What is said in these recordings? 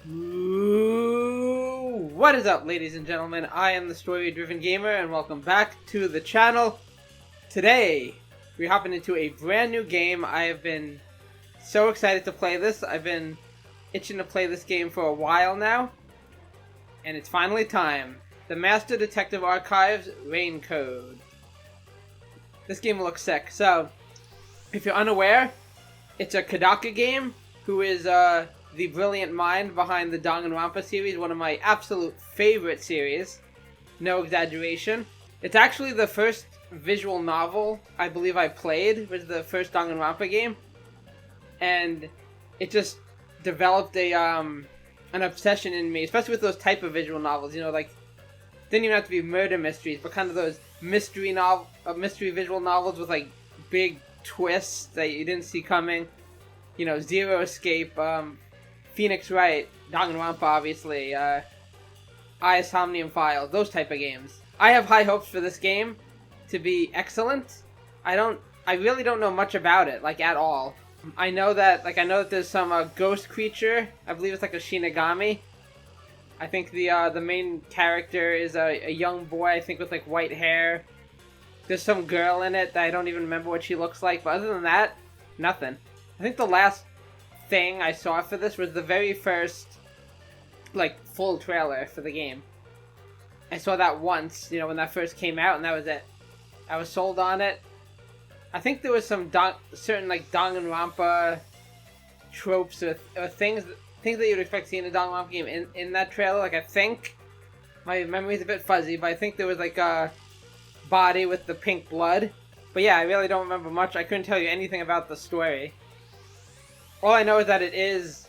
Ooh, what is up, ladies and gentlemen? I am the story-driven gamer, and welcome back to the channel. Today, we're hopping into a brand new game. I have been so excited to play this. I've been itching to play this game for a while now, and it's finally time. The Master Detective Archives Rain Code. This game looks sick. So, if you're unaware, it's a Kodaka game, who is the brilliant mind behind the Danganronpa series, one of my absolute favorite series. No exaggeration. It's actually the first visual novel I believe I played, was the first Danganronpa game. And it just developed an obsession in me, especially with those type of visual novels, you know, like, didn't even have to be murder mysteries, but kind of those mystery visual novels with, like, big twists that you didn't see coming. You know, Zero Escape, Phoenix Wright, Danganronpa, obviously, Somnium Files, those type of games. I have high hopes for this game to be excellent. I really don't know much about it, like, at all. I know that there's some ghost creature. I believe it's like a Shinigami. I think the main character is a young boy, I think, with, like, white hair. There's some girl in it that I don't even remember what she looks like, but other than that, nothing. I think the last thing I saw for this was the very first, like, full trailer for the game. I saw that once, you know, when that first came out, and that was it. I was sold on it. I think there was some certain, like, Danganronpa tropes or things that you'd expect to see in a Danganronpa game in that trailer. Like, I think, my memory's a bit fuzzy, but I think there was, like, a body with the pink blood. But yeah, I really don't remember much. I couldn't tell you anything about the story. All I know is that it is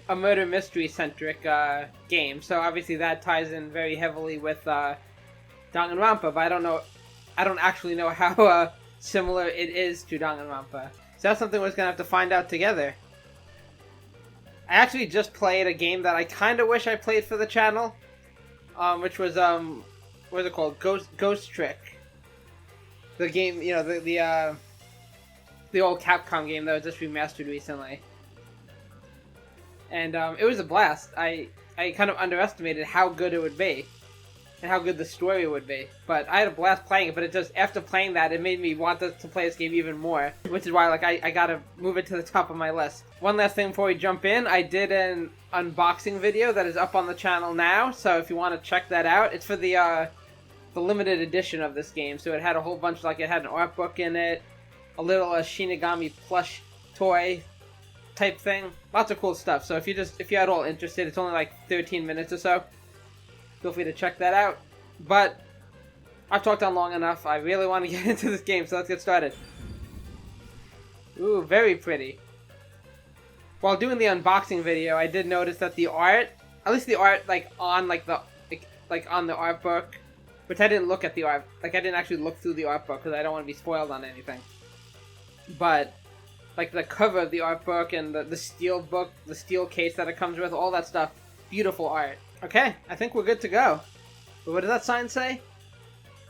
a murder mystery centric game, so obviously that ties in very heavily with Danganronpa, but I don't actually know how similar it is to Danganronpa. So that's something we're just gonna have to find out together. I actually just played a game that I kind of wish I played for the channel, which was what is it called? Ghost Trick. The game, you know, the old Capcom game that was just remastered recently. And it was a blast. I kind of underestimated how good it would be, and how good the story would be. But I had a blast playing it, but it just, after playing that, it made me want to play this game even more. Which is why, like, I gotta move it to the top of my list. One last thing before we jump in, I did an unboxing video that is up on the channel now, so if you want to check that out, it's for the limited edition of this game. So it had a whole bunch, like, it had an art book in it, a little Shinigami plush toy type thing. Lots of cool stuff. So if you're at all interested, it's only like 13 minutes or so. Feel free to check that out. But I've talked on long enough. I really want to get into this game, so let's get started. Ooh, very pretty. While doing the unboxing video, I did notice that the art, at least the art, like, on like on the art book, which I didn't look at the art, like, I didn't actually look through the art book because I don't want to be spoiled on anything. But, like, the cover of the art book and the steel book, the steel case that it comes with, all that stuff, beautiful art. Okay, I think we're good to go. But what does that sign say?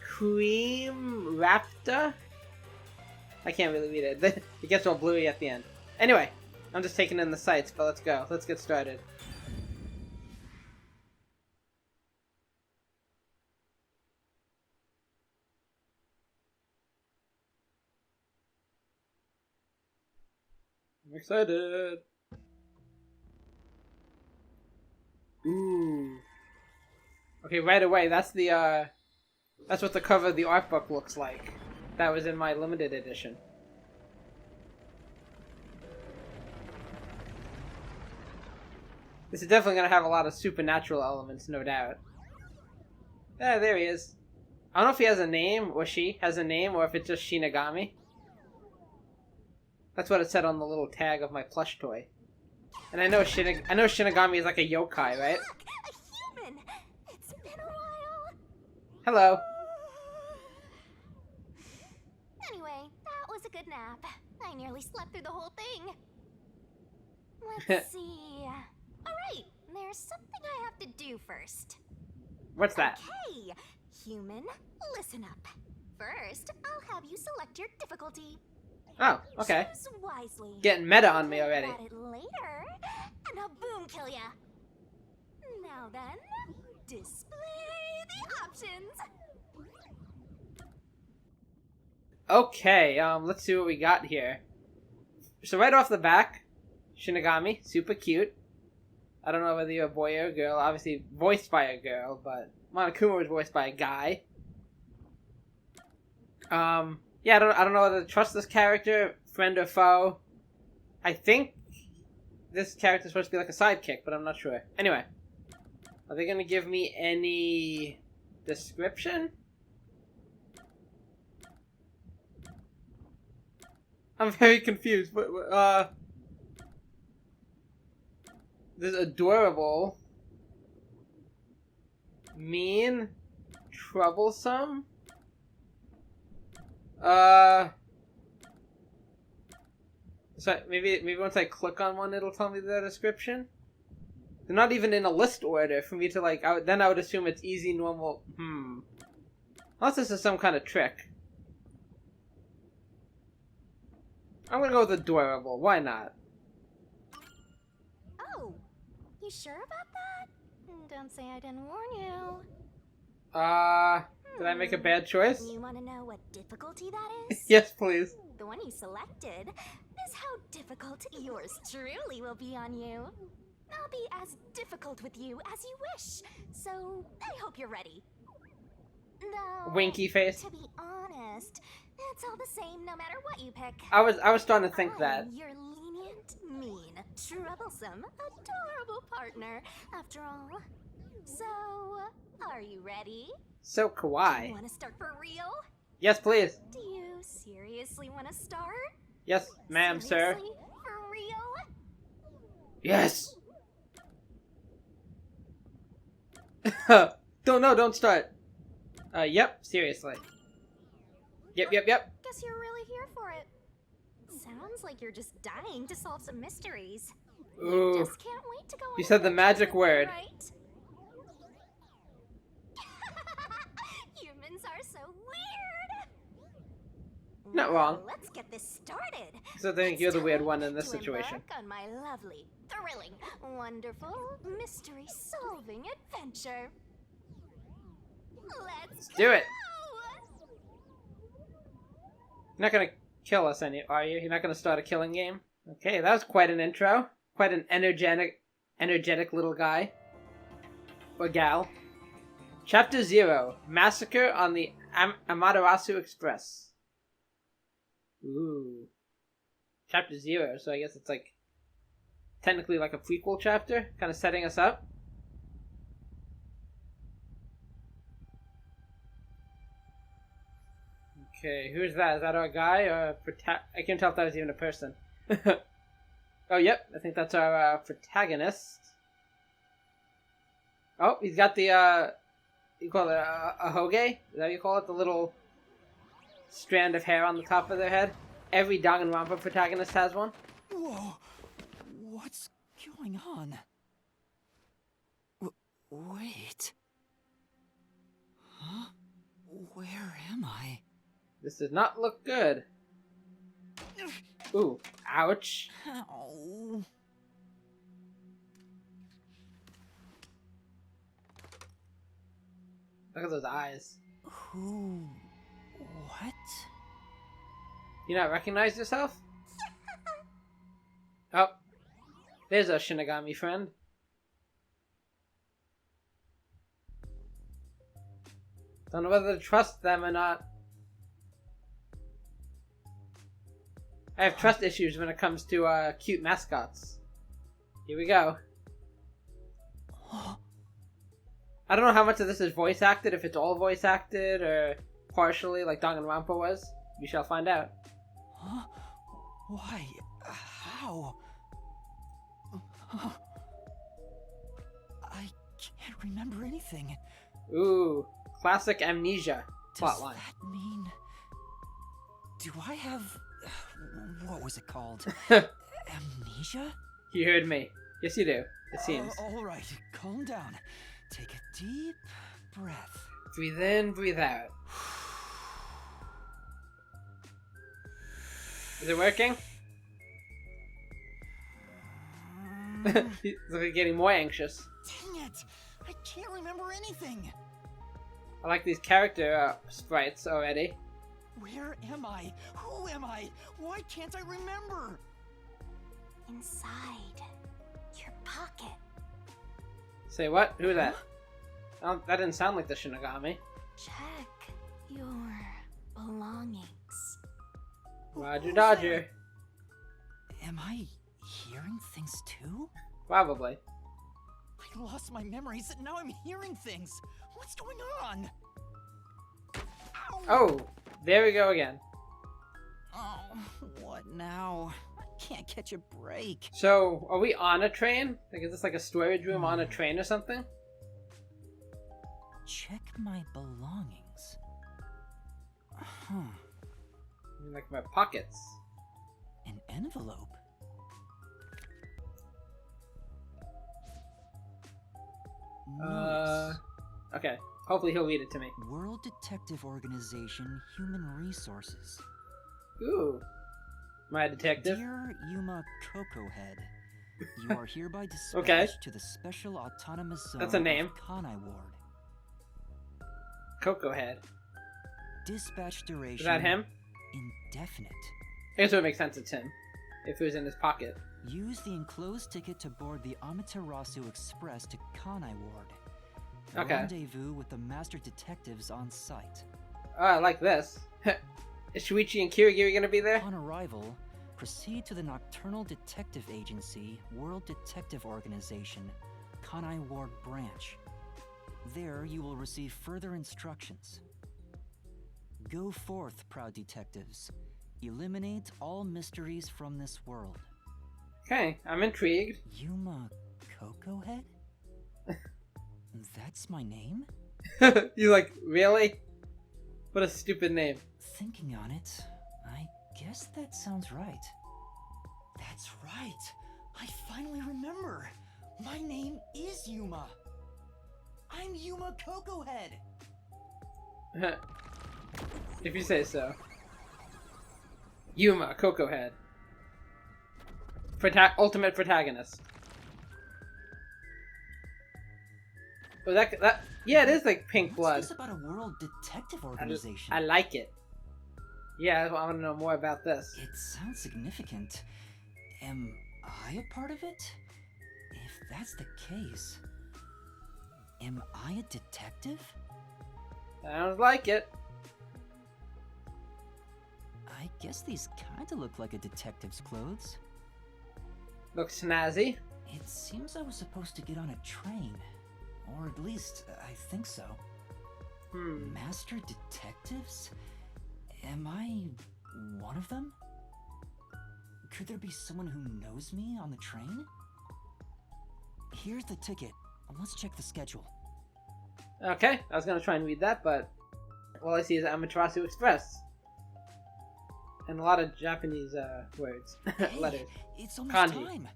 Cream Raptor? I can't really read it. It gets all bluey at the end. Anyway, I'm just taking in the sights, but let's go. Let's get started. I'm excited. Ooh. Okay, right away, that's what the cover of the art book looks like. That was in my limited edition. This is definitely gonna have a lot of supernatural elements, no doubt. Yeah, there he is. I don't know if he has a name, or she has a name, or if it's just Shinigami. That's what it said on the little tag of my plush toy. And I know Shinigami is like a yokai, right? Look, a human. It's been a while. Hello. Anyway, that was a good nap. I nearly slept through the whole thing. Let's see. Alright, there's something I have to do first. What's that? Okay, human, listen up. First, I'll have you select your difficulty. Oh, okay. Choose wisely. Getting meta on me already. Think about it later, and a boom won't kill ya. Now then, display the options. Okay, let's see what we got here. So right off the back, Shinigami, super cute. I don't know whether you're a boy or a girl. Obviously voiced by a girl, but Monokuma was voiced by a guy. Yeah, I don't know whether to trust this character, friend or foe. I think this character's supposed to be like a sidekick, but I'm not sure. Anyway, are they gonna give me any description? I'm very confused. This is adorable, mean, troublesome. So maybe once I click on one, it'll tell me the description. They're not even in a list order for me to like. Then I would assume it's easy, normal. Unless this is some kind of trick. I'm gonna go with adorable. Why not? Oh, you sure about that? Don't say I didn't warn you. Did I make a bad choice? You want to know what difficulty that is? Yes, please. The one you selected is how difficult yours truly will be on you. I'll be as difficult with you as you wish, so I hope you're ready. Though, Winky face. to be honest, it's all the same no matter what you pick. I was starting to think that. I'm your lenient, mean, troublesome, adorable partner, after all. So, are you ready? So Do kawaii. you want to start for real? Yes, please. Do you seriously want to start? Yes, ma'am, sir. Seriously? For real? Yes. Don't start. Yep, seriously. Yep. Guess you're really here for it. Sounds like you're just dying to solve some mysteries. Ooh. You just can't wait to go on You said the adventures magic with me, word. right? Humans are so weird. Not wrong. Well, let's get this started. So I think It's you're the weird time one in this to situation. embark on my lovely, thrilling, wonderful, mystery-solving adventure. Let's do it. go! You're not gonna kill us, are you? You're not gonna start a killing game? Okay, that was quite an intro. Quite an energetic little guy. Or gal. Chapter 0. Massacre on the Amaterasu Express. Ooh. Chapter 0, so I guess it's like technically like a prequel chapter, kind of setting us up. Okay, who's that? Is that our guy or I can't tell if that was even a person. Oh, yep, I think that's our protagonist. Oh, he's got the you call it a hoge? Is that what you call it? The little strand of hair on the top of their head. Every Danganronpa protagonist has one. Whoa! What's going on? Wait. Huh? Where am I? This does not look good. Ooh, ouch. Ow. Look at those eyes. Who? What? You not recognize yourself? Oh, there's a Shinigami friend. Don't know whether to trust them or not. I have trust issues when it comes to cute mascots. Here we go. I don't know how much of this is voice acted, if it's all voice acted or partially like Danganronpa was. We shall find out. Huh? Why? How? I can't remember anything. Ooh, classic amnesia Does plotline. that mean... Do I have... What was it called? Amnesia? You heard me. Yes, you do. It seems. All right, calm down. Take a deep breath. Breathe in, breathe out. Is it working? He's like getting more anxious. Dang it! I can't remember anything. I like these character sprites already. Where am I? Who am I? Why can't I remember? Inside your pocket. Say what? Who's that? Oh, that didn't sound like the Shinigami. Check your belongings. Roger Who's Dodger. there? Am I hearing things too? Probably. I lost my memories and now I'm hearing things. What's going on? Ow! Oh, there we go again. Oh, what now? I can't catch a break. So, are we on a train? Like, is this like a storage room on a train or something? Check my belongings. Huh. I mean, like my pockets. An envelope? Notice. Okay. Hopefully he'll read it to me. World Detective Organization Human Resources. Ooh. My detective. Dear Yuma Coco Head, you are hereby dispatched Okay. to the Special Autonomous Zone That's a name. of Kanai Ward. Coco Head. Dispatch duration Is that him? indefinite. I guess it would make sense it's him. If it was in his pocket. Use the enclosed ticket to board the Amaterasu Express to Kanai Ward. Okay. Rendezvous with the master detectives on site. Oh, I like this. Is Shuichi and Kirigiri gonna be there? Upon arrival, proceed to the Nocturnal Detective Agency, World Detective Organization, Kanai Ward Branch. There you will receive further instructions. Go forth, proud detectives. Eliminate all mysteries from this world. Okay, I'm intrigued. Yuma Coco Head? That's my name? You like, really? What a stupid name. Thinking on it, I guess that sounds right. That's right. I finally remember. My name is Yuma. I'm Yuma Coco Head. If you say so. Yuma, Coco Head. Ultimate protagonist. Oh, yeah, it is like pink blood. What's this about a world detective organization? I like it. Yeah, I want to know more about this. It sounds significant. Am I a part of it? If that's the case, am I a detective? Sounds like it. I guess these kinda look like a detective's clothes. Looks snazzy. It seems I was supposed to get on a train. Or at least, I think so. Master detectives? Am I one of them? Could there be someone who knows me on the train? Here's the ticket. Let's check the schedule. Okay, I was gonna try and read that, but all I see is Amaterasu Express. And a lot of Japanese words. Hey, Letters. it's almost Kanji. time.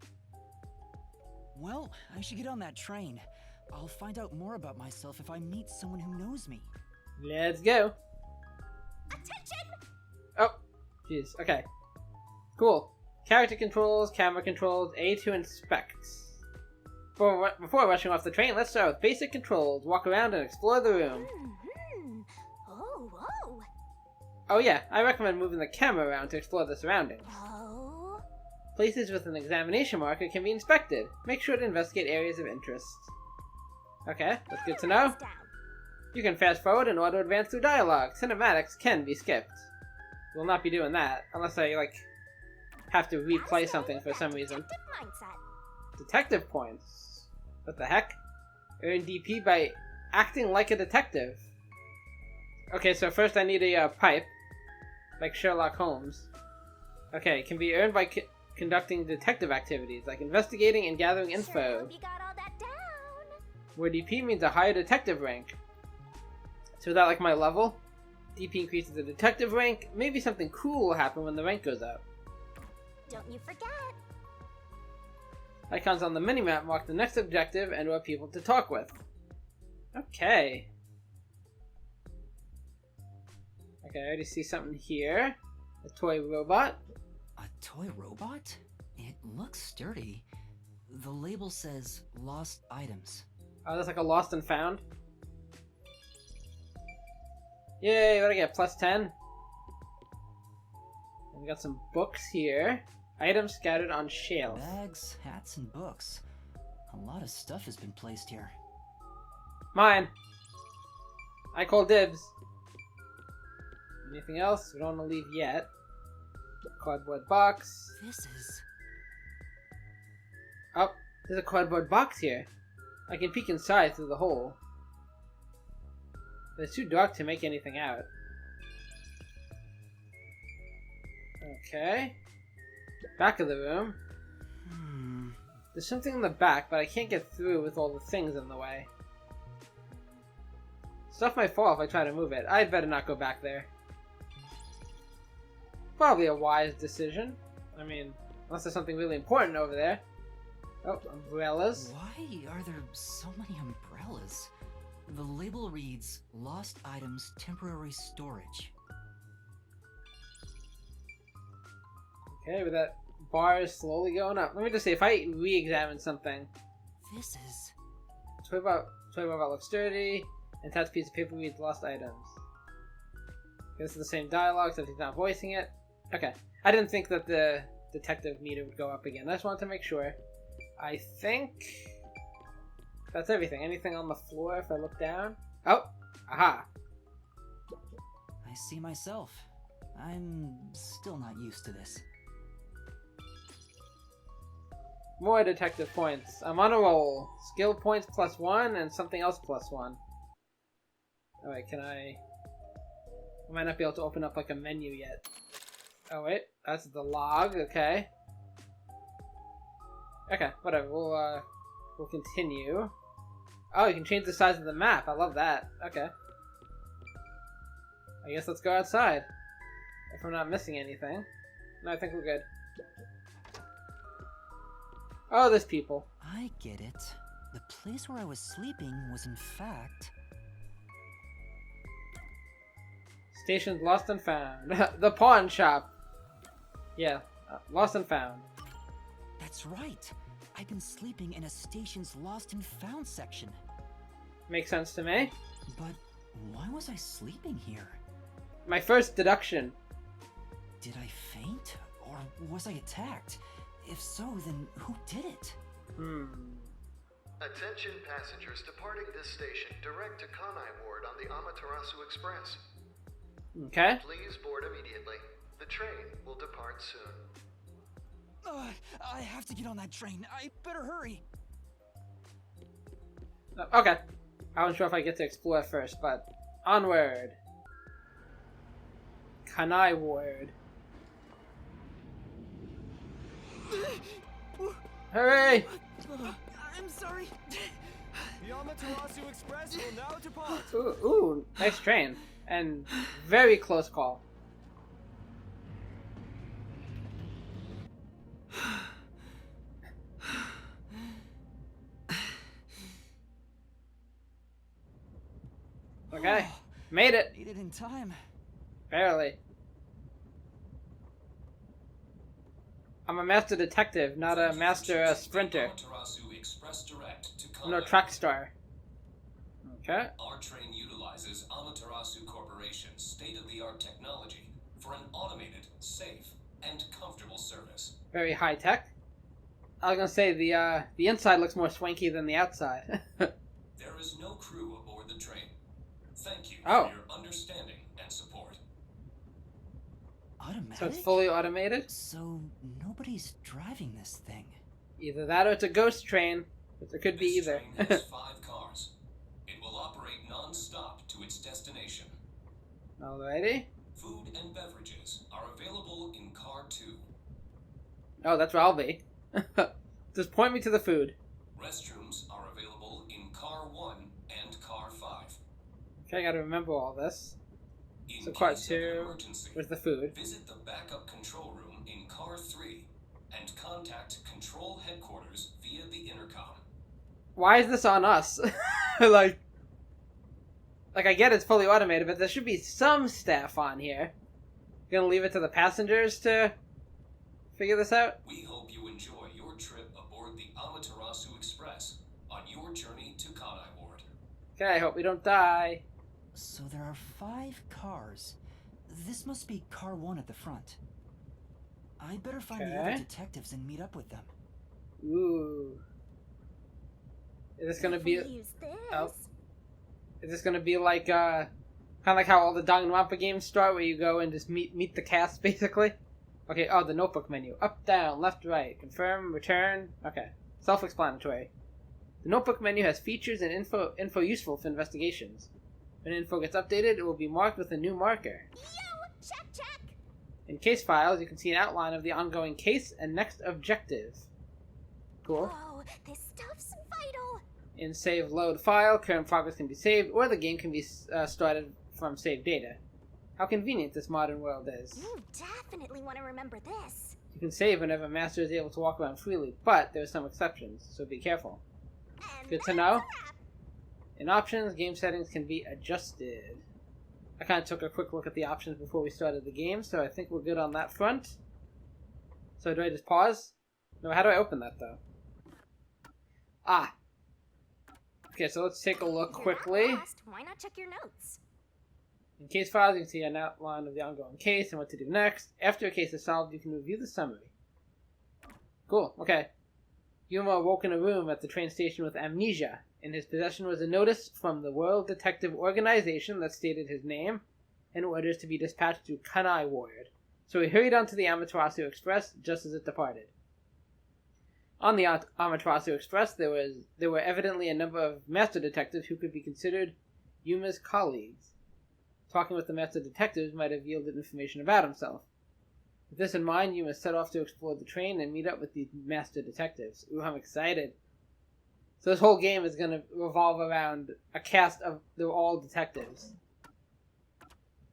Well, I should get on that train. I'll find out more about myself if I meet someone who knows me. Let's go. Attention! Oh, jeez. Okay. Cool. Character controls, camera controls, A to inspect. Before rushing off the train, let's start with basic controls. Walk around and explore the room. Mm-hmm. Oh, whoa. Oh yeah, I recommend moving the camera around to explore the surroundings. Oh. Places with an examination marker can be inspected. Make sure to investigate areas of interest. Okay, that's good to know. Down. You can fast forward and auto advance through dialogue. Cinematics can be skipped. We'll not be doing that unless I have to replay something for some reason. Detective mindset. Detective points. What the heck? Earn DP by acting like a detective. Okay, so first I need a pipe, like Sherlock Holmes. Okay, can be earned by conducting detective activities, like investigating and gathering Sure info. hope you got all that down. Where DP means a higher detective rank. So is that like my level? DP increases the detective rank. Maybe something cool will happen when the rank goes up. Don't you forget. Icons on the minimap mark the next objective and or people to talk with. Okay. Okay, I already see something here. A toy robot. A toy robot? It looks sturdy. The label says lost items. Oh, that's like a lost and found. Yay, what do I get? Plus 10? And we got some books here. Items scattered on shelf. Bags, hats, and books. A lot of stuff has been placed here. Mine. I call dibs. Anything else? We don't want to leave yet. Cardboard box. This is... Oh, there's a cardboard box here. I can peek inside through the hole. But it's too dark to make anything out. Okay. Back of the room. There's something in the back, but I can't get through with all the things in the way. Stuff might fall if I try to move it. I'd better not go back there. Probably a wise decision. I mean, unless there's something really important over there. Oh, umbrellas. Why are there so many umbrellas? The label reads, Lost Items Temporary Storage. Okay, with that bar is slowly going up. Let me just say, if I re-examine something... This is... Toy robot looks dirty. And attached piece of paper reads lost items. Okay, this is the same dialogue, so he's not voicing it. Okay. I didn't think that the detective meter would go up again. I just wanted to make sure. I think... that's everything. Anything on the floor if I look down? Oh! Aha! I see myself. I'm still not used to this. More detective points. I'm on a roll. Skill points +1 and something else +1. Alright, can I might not be able to open up like a menu yet. Oh wait, that's the log, okay. Okay, whatever, we'll continue. Oh, you can change the size of the map, I love that. Okay. I guess let's go outside. If I'm not missing anything. No, I think we're good. Oh, there's people. I get it. The place where I was sleeping was in fact... Station's lost and found. The pawn shop. Yeah, lost and found. That's right. I've been sleeping in a station's lost and found section. Makes sense to me. But why was I sleeping here? My first deduction. Did I faint? Or was I attacked? If so, then who did it? Attention passengers departing this station direct to Kanai Ward on the Amaterasu Express. Okay. Please board immediately. The train will depart soon. I have to get on that train. I better hurry. Okay. I wasn't sure if I get to explore first, but onward. Kanai Ward. Hurry! I'm sorry. The Amaterasu Express will now depart. Ooh, nice train. And very close call. Okay, made it. Made it in time. Barely. I'm a master detective, not a master sprinter. Amaterasu Express Direct to I'm no Kanai. track star. Okay. Our train utilizes Amaterasu Corporation's state-of-the-art technology for an automated, safe, and comfortable service. Very high tech. I was gonna say the inside looks more swanky than the outside. There is no crew aboard the train. Thank you Oh. for your understanding and support. Automatic? So it's fully automated? So nobody's driving this thing. Either that or it's a ghost train. But it could be This either. train has 5 cars. It will operate non-stop to its destination. Alrighty. Food and beverages are available in Car 2. Oh, that's where I'll be. Just point me to the food. Restrooms are available in Car 1 and Car 5. Okay, I gotta remember all this. In So Car case of an 2, emergency, where's the food? visit the backup control room in Car 3 and contact Control Headquarters via the intercom. Why is this on us? like I get it's fully automated, but there should be some staff on here. Gonna leave it to the passengers to figure this out? We hope you enjoy your trip aboard the Amaterasu Okay, I hope we don't die. So there are 5 cars. This must be car 1 at the front. I better find the other Okay. detectives and meet up with them. Ooh. Is this gonna If be... we use this. Oh. Is this gonna be like, kind of like how all the Danganronpa games start, where you go and just meet the cast, basically? Okay, oh, the notebook menu. Up, down, left, right. Confirm, return. Okay. Self-explanatory. The notebook menu has features and info useful for investigations. When info gets updated, it will be marked with a new marker. Yo! Check, check! In case files, you can see an outline of the ongoing case and next objective. Cool. Whoa, this stuff's vital! In save load file, current progress can be saved, or the game can be started from saved data. How convenient this modern world is. You definitely want to remember this. You can save whenever Master is able to walk around freely, but there are some exceptions, so be careful. And Good to that's know. a wrap. In options, game settings can be adjusted. I kind of took a quick look at the options before we started the game, so I think we're good on that front. So do I just pause? No, how do I open that, though? Ah. Okay, so let's take a look You're quickly. that fast, why not check your notes? In case files, you can see an outline of the ongoing case and what to do next. After a case is solved, you can review the summary. Cool, okay. Yuma awoke in a room at the train station with amnesia. In his possession was a notice from the World Detective Organization that stated his name and orders to be dispatched to Kanai Ward. So he hurried onto the Amaterasu Express just as it departed. On the Amaterasu Express, there were evidently a number of master detectives who could be considered Yuma's colleagues. Talking with the master detectives might have yielded information about himself. With this in mind, Yuma set off to explore the train and meet up with the master detectives. Ooh, I'm excited. So this whole game is going to revolve around a cast of, they're all detectives.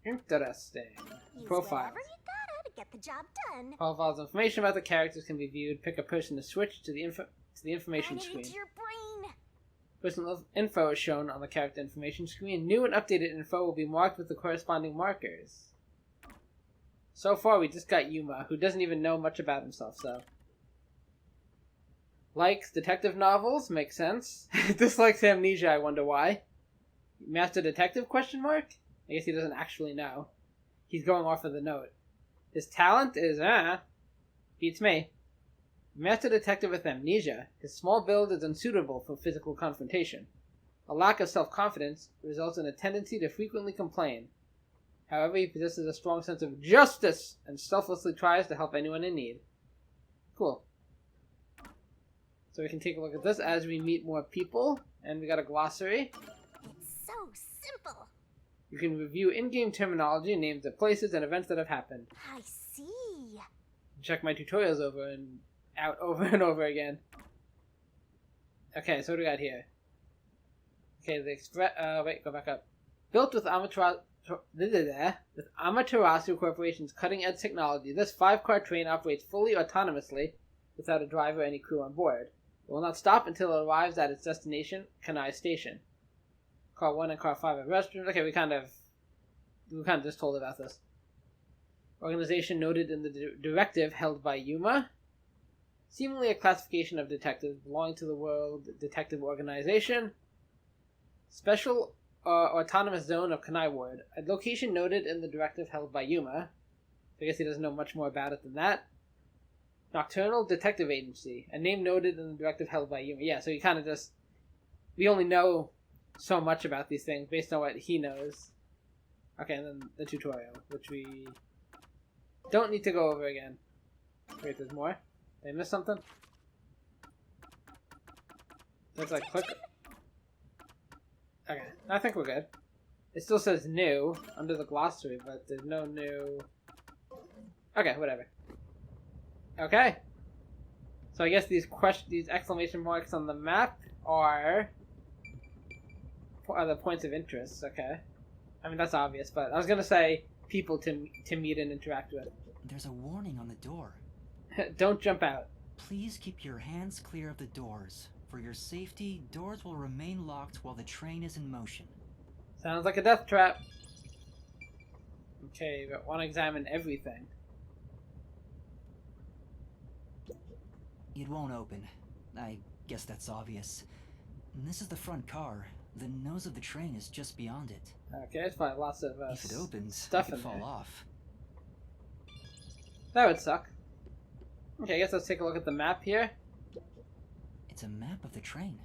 Interesting. Use Profiles. whatever you gotta to get the job done. Profiles and information about the characters can be viewed. Pick a person to switch to the information Run it screen. into your brain. Personal info is shown on the character information screen. New and updated info will be marked with the corresponding markers. So far, we just got Yuma, who doesn't even know much about himself, so... Likes detective novels, makes sense. Dislikes amnesia, I wonder why. Master detective, question mark? I guess he doesn't actually know. He's going off of the note. His talent is, beats me. Master detective with amnesia. His small build is unsuitable for physical confrontation. A lack of self-confidence results in a tendency to frequently complain. However, he possesses a strong sense of justice and selflessly tries to help anyone in need. Cool. So we can take a look at this as we meet more people. And we got a glossary. It's so simple. You can review in-game terminology and names of places and events that have happened. I see. Check my tutorials over and over again. Okay, so what do we got here? Okay, wait, go back up. Built with Amaterasu Corporation's cutting-edge technology, this 5-car train operates fully autonomously without a driver or any crew on board. It will not stop until it arrives at its destination, Kanai Station. Car 1 and Car 5 have restrooms. Okay, we kind of just told about this. Organization noted in the directive held by Yuma. Seemingly a classification of detectives belonging to the World Detective Organization. Special Autonomous Zone of Kanai Ward. A location noted in the directive held by Yuma. I guess he doesn't know much more about it than that. Nocturnal Detective Agency. A name noted in the directive held by Yuma. Yeah, so he kind of just... We only know so much about these things based on what he knows. Okay, and then the tutorial, which we don't need to go over again. Wait, there's more? Did I miss something? Let's like click. Okay, I think we're good. It still says new under the glossary, but there's no new. Okay, whatever. Okay. So I guess these exclamation marks on the map are the points of interest. Okay. I mean that's obvious, but I was gonna say people to meet and interact with. There's a warning on the door. Don't jump out. Please keep your hands clear of the doors. For your safety, doors will remain locked while the train is in motion. Sounds like a death trap. Okay, but want to examine everything. It won't open. I guess that's obvious. This is the front car. The nose of the train is just beyond it. Okay, there's probably lots of If it opens, stuff it could in fall there. off. That would suck. Okay, I guess let's take a look at the map here. It's a map of the train.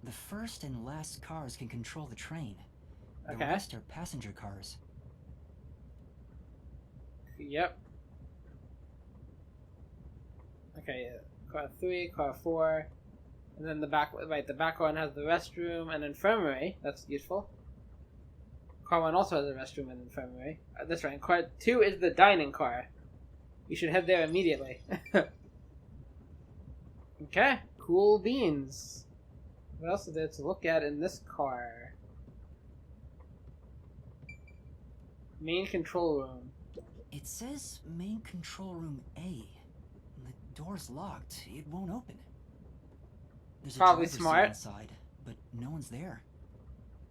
The first and last cars can control the train. The Okay. rest are passenger cars. Yep. Okay, car 3, car 4, and then the back. Right, the back one has the restroom and infirmary. That's useful. Car 1 also has a restroom and infirmary. That's right. Car 2 is the dining car. We should head there immediately. Okay, cool beans. What else is there to look at in this car? Main control room. It says main control room A. The door's locked. It won't open. There's Probably a driver's smart. seat inside, but no one's there.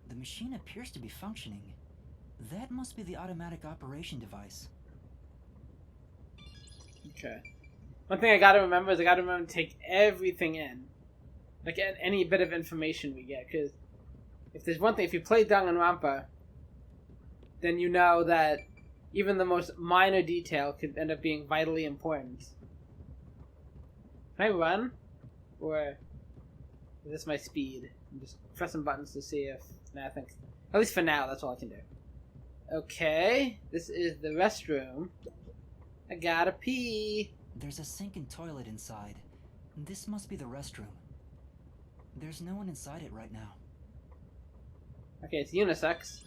The machine appears to be functioning. That must be the automatic operation device. Okay. One thing I gotta remember is I gotta remember to take everything in. Like any bit of information we get, because if there's one thing, if you play Danganronpa, then you know that even the most minor detail could end up being vitally important. Can I run? Or is this my speed? I'm just pressing buttons to see if... Nah, I think... At least for now, that's all I can do. Okay, this is the restroom. I gotta pee. There's a sink and toilet inside. This must be the restroom. There's no one inside it right now. Okay, it's unisex.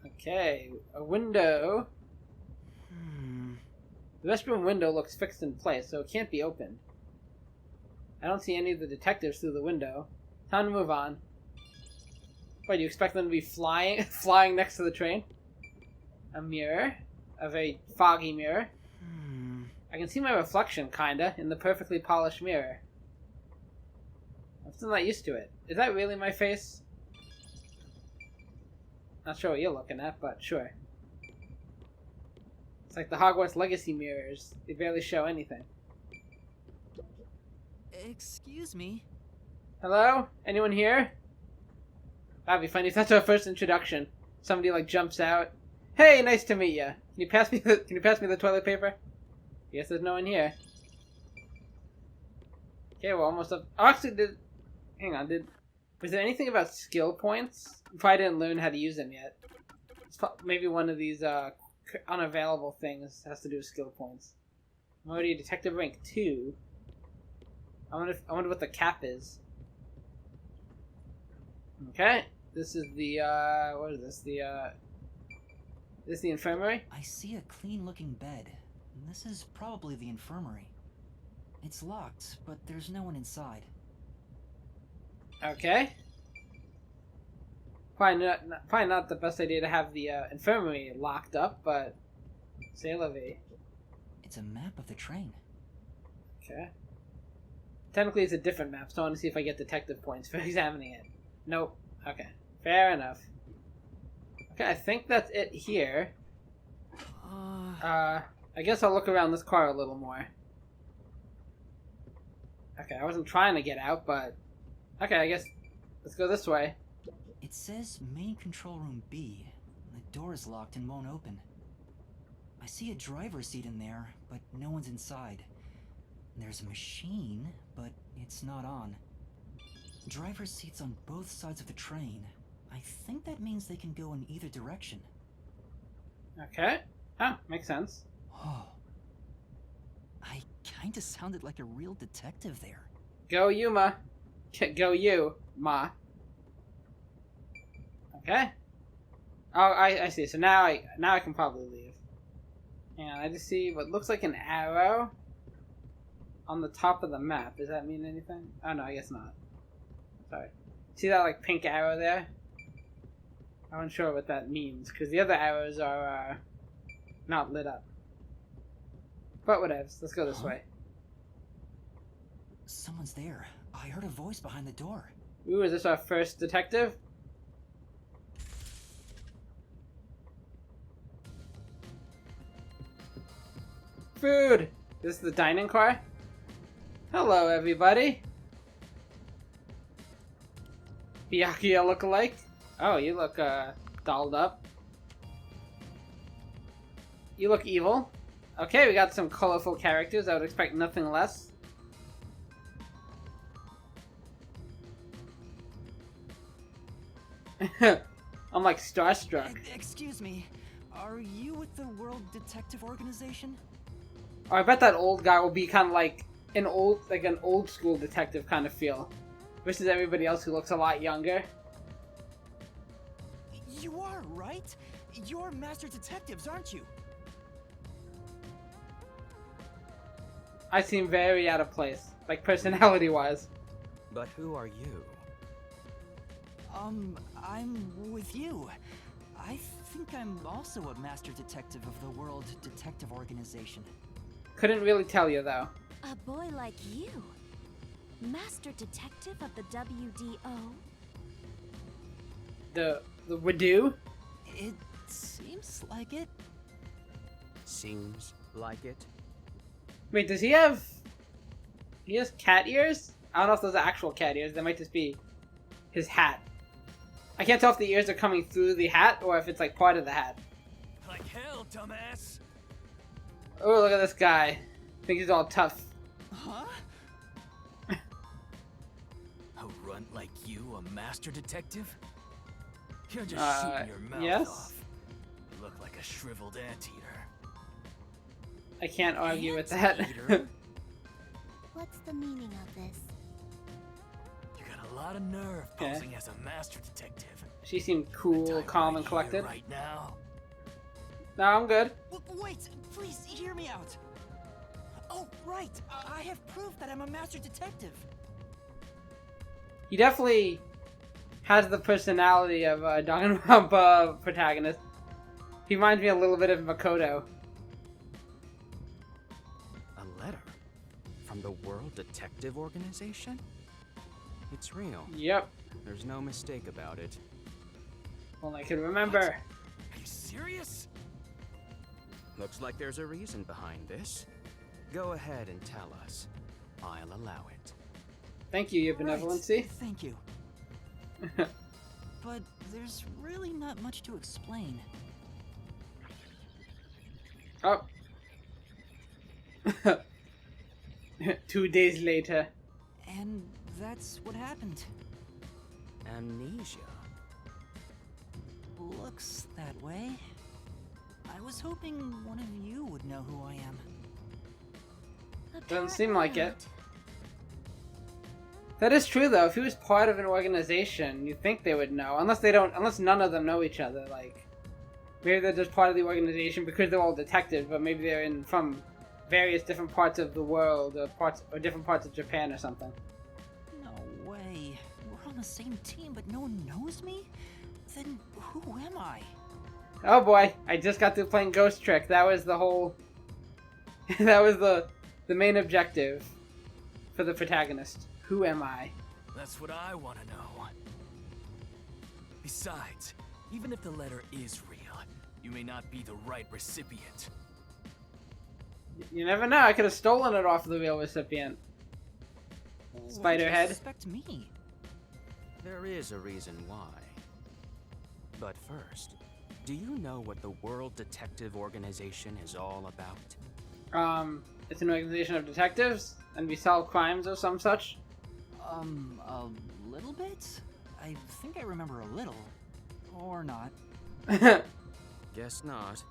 Okay, a window. The restroom window looks fixed in place, so it can't be opened. I don't see any of the detectives through the window. Time to move on. Wait, do you expect them to be flying next to the train? A mirror. A very foggy mirror. I can see my reflection, kinda, in the perfectly polished mirror. I'm still not used to it. Is that really my face? Not sure what you're looking at, but sure. It's like the Hogwarts Legacy mirrors. They barely show anything. Excuse me? Hello? Anyone here? That'd be funny if that's our first introduction. Somebody like jumps out. Hey, nice to meet you. Can you pass me the toilet paper? Guess there's no one here. Okay, we're almost up. Oh, actually, hang on. Was there anything about skill points? Probably didn't learn how to use them yet. Maybe one of these unavailable things has to do with skill points. I'm already detective rank 2. I wonder what the cap is. Okay, this is the what is this? This is the infirmary? I see a clean-looking bed. This is probably the infirmary. It's locked, but there's no one inside. Okay. Probably not the best idea to have the infirmary locked up, but c'est la vie. It's a map of the train. Okay. Technically, it's a different map, so I want to see if I get detective points for examining it. Nope. Okay. Fair enough. Okay, I think that's it here. I guess I'll look around this car a little more. Okay, I wasn't trying to get out, but... Okay, I guess let's go this way. It says main control room B. The door is locked and won't open. I see a driver's seat in there, but no one's inside. There's a machine, but it's not on. Driver's seats on both sides of the train. I think that means they can go in either direction. Okay. Oh, makes sense. Oh. I kinda sounded like a real detective there. Go Yuma. Go you, Ma. Okay. Oh, I see. So now I can probably leave. And I just see what looks like an arrow on the top of the map. Does that mean anything? Oh no, I guess not. Sorry. See that like pink arrow there? I'm not sure what that means because the other arrows are not lit up. But whatever. Let's go this way. Someone's there. I heard a voice behind the door. Ooh, is this our first detective? Food! This is the dining car? Hello, everybody. Byakuya lookalike. Oh, you look, dolled up. You look evil. Okay, we got some colorful characters. I would expect nothing less. I'm like starstruck. Excuse me, are you with the World Detective Organization? Oh, I bet that old guy will be kind of like an old school detective kind of feel, versus everybody else who looks a lot younger. You are, right? You're master detectives, aren't you? I seem very out of place, like personality-wise. But who are you? I'm with you. I think I'm also a master detective of the World Detective Organization. Couldn't really tell you though. A boy like you? Master Detective of the WDO? The Wadu? It seems like it. Seems like it. Wait, does he have... He has cat ears? I don't know if those are actual cat ears. That might just be his hat. I can't tell if the ears are coming through the hat or if it's like part of the hat. Like hell, dumbass. Oh, look at this guy. I think he's all tough. Huh? A runt like you, a master detective? You're just shooting your mouth yes? off. You look like a shriveled anteater. I can't argue with that. Anteater? What's the meaning of this? You got a lot of nerve posing as a master detective. She seemed cool, Time calm, right and here, collected. Right now. No, I'm good. Wait, please hear me out. Oh, right. I have proof that I'm a master detective. He definitely has the personality of a Danganronpa protagonist. He reminds me a little bit of Makoto. A letter? From the World Detective Organization? It's real. Yep. There's no mistake about it. Well, I can remember. Are you serious? Looks like there's a reason behind this. Go ahead and tell us. I'll allow it. Thank you, your benevolency. Right. Thank you. But there's really not much to explain. Oh. 2 days later. And that's what happened. Amnesia. Looks that way. I was hoping one of you would know who I am. Doesn't seem like it. That is true though. If he was part of an organization, you'd think they would know. Unless none of them know each other. Like, maybe they're just part of the organization because they're all detectives, but maybe they're from various different parts of the world, or different parts of Japan or something. No way. We're on the same team, but no one knows me? Then who am I? Oh boy, I just got through playing Ghost Trick. That was the whole... that was the main objective for the protagonist. Who am I? That's what I want to know. Besides, even if the letter is real, you may not be the right recipient. You never know, I could have stolen it off the real recipient. Spiderhead. Why'd you suspect me? There is a reason why. But first, do you know what the World Detective Organization is all about? It's an organization of detectives, and we solve crimes or some such. A little bit? I think I remember a little. Or not. Guess not.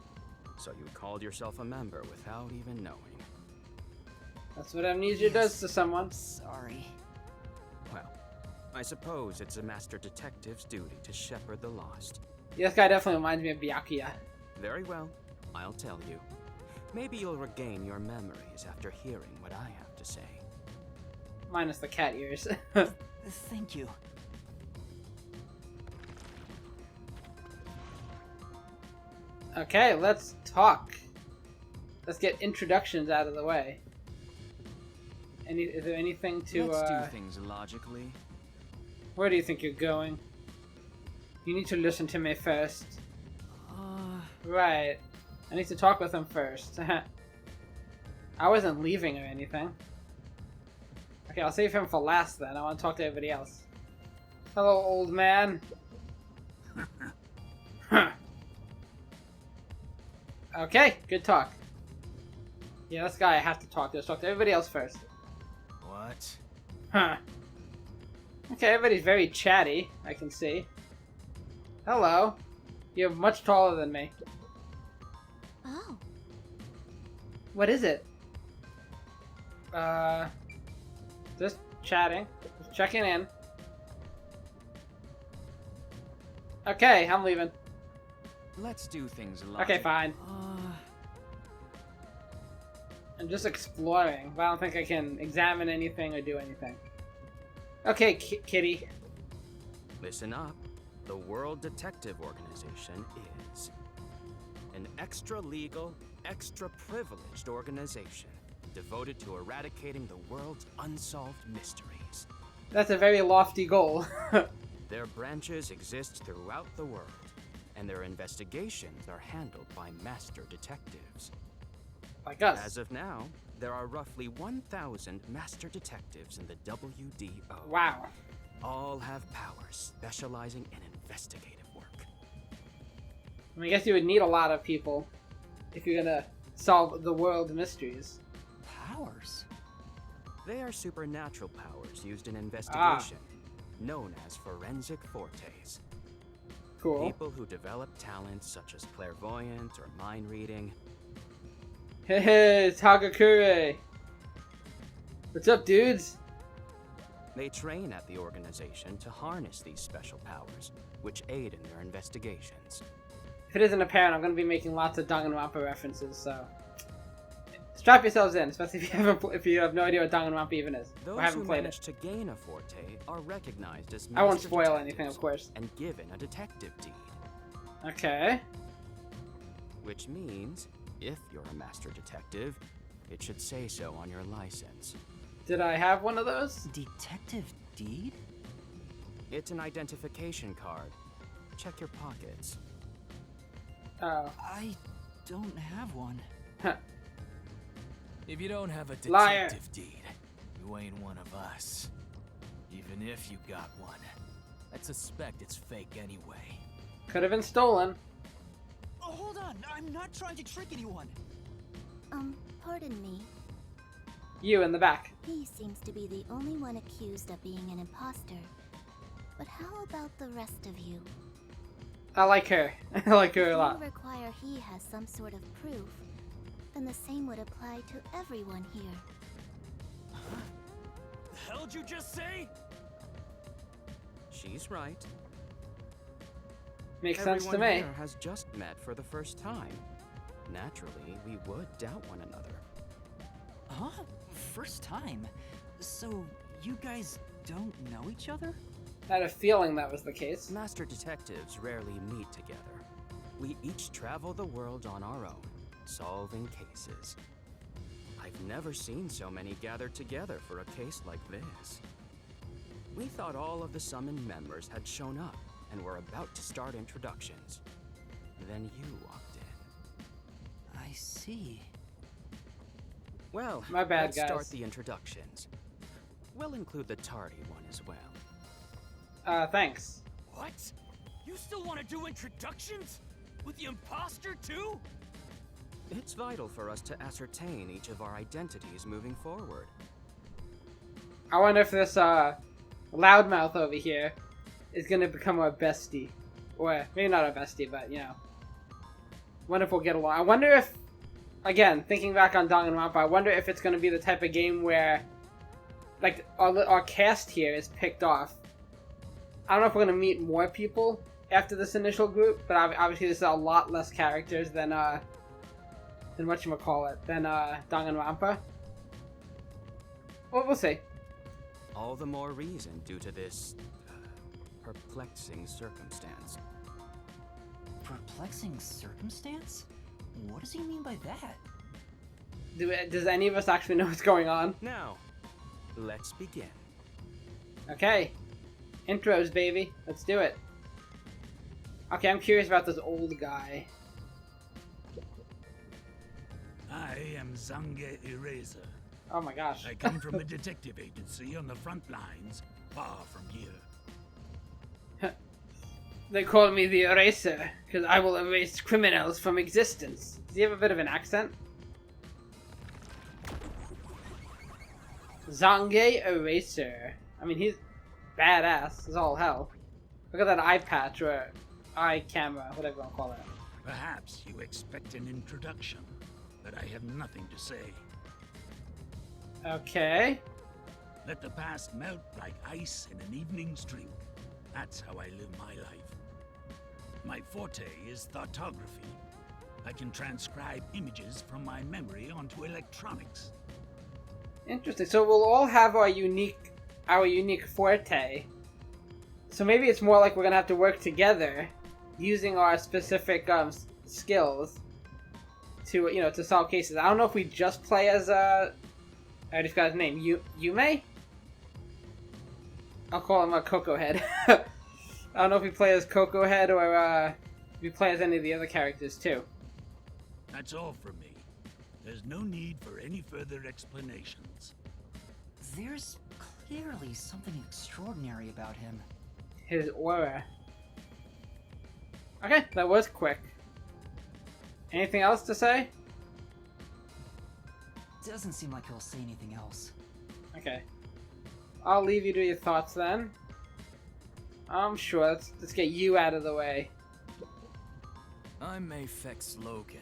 So you called yourself a member without even knowing. That's what amnesia does to someone. Sorry. Well, I suppose it's a master detective's duty to shepherd the lost. This guy definitely reminds me of Byakuya. Very well, I'll tell you. Maybe you'll regain your memories after hearing what I have to say. Minus the cat ears. Thank you. Okay, let's talk. Let's get introductions out of the way. Is there anything to, Let's do things logically. Where do you think you're going? You need to listen to me first. Right. I need to talk with him first. I wasn't leaving or anything. Okay, I'll save him for last then. I want to talk to everybody else. Hello, old man. Huh. Okay, good talk. Yeah, this guy I have to talk to. Let's talk to everybody else first. What? Huh. Okay, everybody's very chatty, I can see. Hello. You're much taller than me. Oh. What is it? Just chatting. Just checking in. Okay, I'm leaving. Let's do things Okay, fine. Uh, I'm just exploring, but I don't think I can examine anything or do anything. Okay, kitty. Listen up. The World Detective Organization is an extra-legal, extra-privileged organization devoted to eradicating the world's unsolved mysteries. That's a very lofty goal. Their branches exist throughout the world, and their investigations are handled by master detectives. Like us. As of now, there are roughly 1,000 master detectives in the WDO. Wow. All have powers specializing in investigative work. I mean, I guess you would need a lot of people if you're gonna solve the world mysteries. powers? They are supernatural powers used in investigation, known as forensic fortes. Cool. People who develop talents such as clairvoyance or mind reading. Hey, hey, it's Hagakure. What's up, dudes? They train at the organization to harness these special powers, which aid in their investigations. If it isn't apparent, I'm going to be making lots of Danganronpa references, so strap yourselves in, especially if you have no idea what Danganronpa even is, Those or haven't who played manage it. to gain a forte are recognized as I won't master spoil anything, detectives of course. and given a detective deed, Okay. which means if you're a master detective, it should say so on your license. Did I have one of those? Detective deed? It's an identification card. Check your pockets. Oh. I don't have one. Huh. If you don't have a detective Liar. deed, you ain't one of us. Even if you got one, I'd suspect it's fake anyway. Could have been stolen. Oh, hold on. I'm not trying to trick anyone. Pardon me. You in the back. He seems to be the only one accused of being an imposter. But how about the rest of you? I like her. I like her a If lot. you require he has some sort of proof, then the same would apply to everyone here. The hell'd you just say? She's right. Makes sense to Everyone me. here has just met for the first time. Naturally, we would doubt one another. Huh? First time? So, you guys don't know each other? I had a feeling that was the case. Master detectives rarely meet together. We each travel the world on our own, solving cases. I've never seen so many gathered together for a case like this. We thought all of the summoned members had shown up and were about to start introductions. Then you walked in. I see. Well, My bad, let's guys. start the introductions. We'll include the tardy one as well. Thanks. What? You still want to do introductions? With the imposter too? It's vital for us to ascertain each of our identities moving forward. I wonder if this, loudmouth over here is gonna become our bestie. Or, maybe not our bestie, but, you know. Wonder if we'll get along. I wonder if, again, thinking back on Danganronpa, I wonder if it's gonna be the type of game where, like, our cast here is picked off. I don't know if we're gonna meet more people after this initial group, but obviously this is a lot less characters than whatchamacallit, than Danganronpa. Well, we'll see. All the more reason due to this perplexing circumstance. Perplexing circumstance? What does he mean by that? Does any of us actually know what's going on? Now, let's begin. Okay. Intros, baby. Let's do it. Okay, I'm curious about this old guy. I am Zange Eraser, Oh my gosh. I come from a detective agency on the front lines, far from here. They call me the Eraser, because I will erase criminals from existence. Does he have a bit of an accent? Zange Eraser. I mean, he's badass as all hell. Look at that eye patch, or eye camera, whatever you want to call it. Perhaps you expect an introduction, but I have nothing to say. Okay. Let the past melt like ice in an evening's drink. That's how I live my life. My forte is thoughtography. I can transcribe images from my memory onto electronics. Interesting. So we'll all have our unique forte. So maybe it's more like we're gonna have to work together, using our specific skills to to solve cases. I don't know if we just play as I just got his name. Yuma? I'll call him a Coco Head. I don't know if we play as Coco Head or if we play as any of the other characters too. That's all for me. There's no need for any further explanations. There's clearly something extraordinary about him. His aura. Okay, that was quick. Anything else to say? Doesn't seem like he'll say anything else. Okay. I'll leave you to your thoughts then. I'm sure. Let's get you out of the way. I'm Aphex Logan.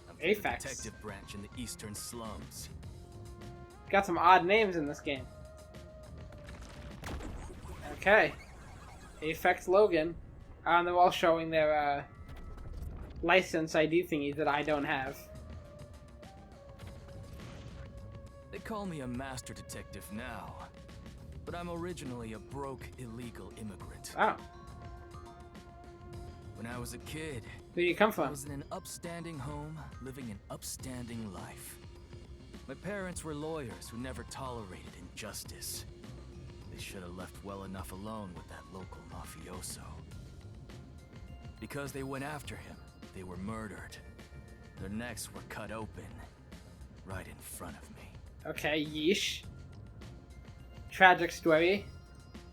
I'm from the Aphex. detective branch in the eastern slums. Got some odd names in this game. Okay. Aphex Logan. They're all showing their license ID thingies that I don't have. They call me a master detective now, but I'm originally a broke, illegal immigrant. Oh. When I was a kid, Where do you come I from? was in an upstanding home, living an upstanding life. My parents were lawyers who never tolerated injustice. They should have left well enough alone with that local mafioso. Because they went after him, they were murdered. Their necks were cut open, right in front of me. Okay, yeesh. Tragic story.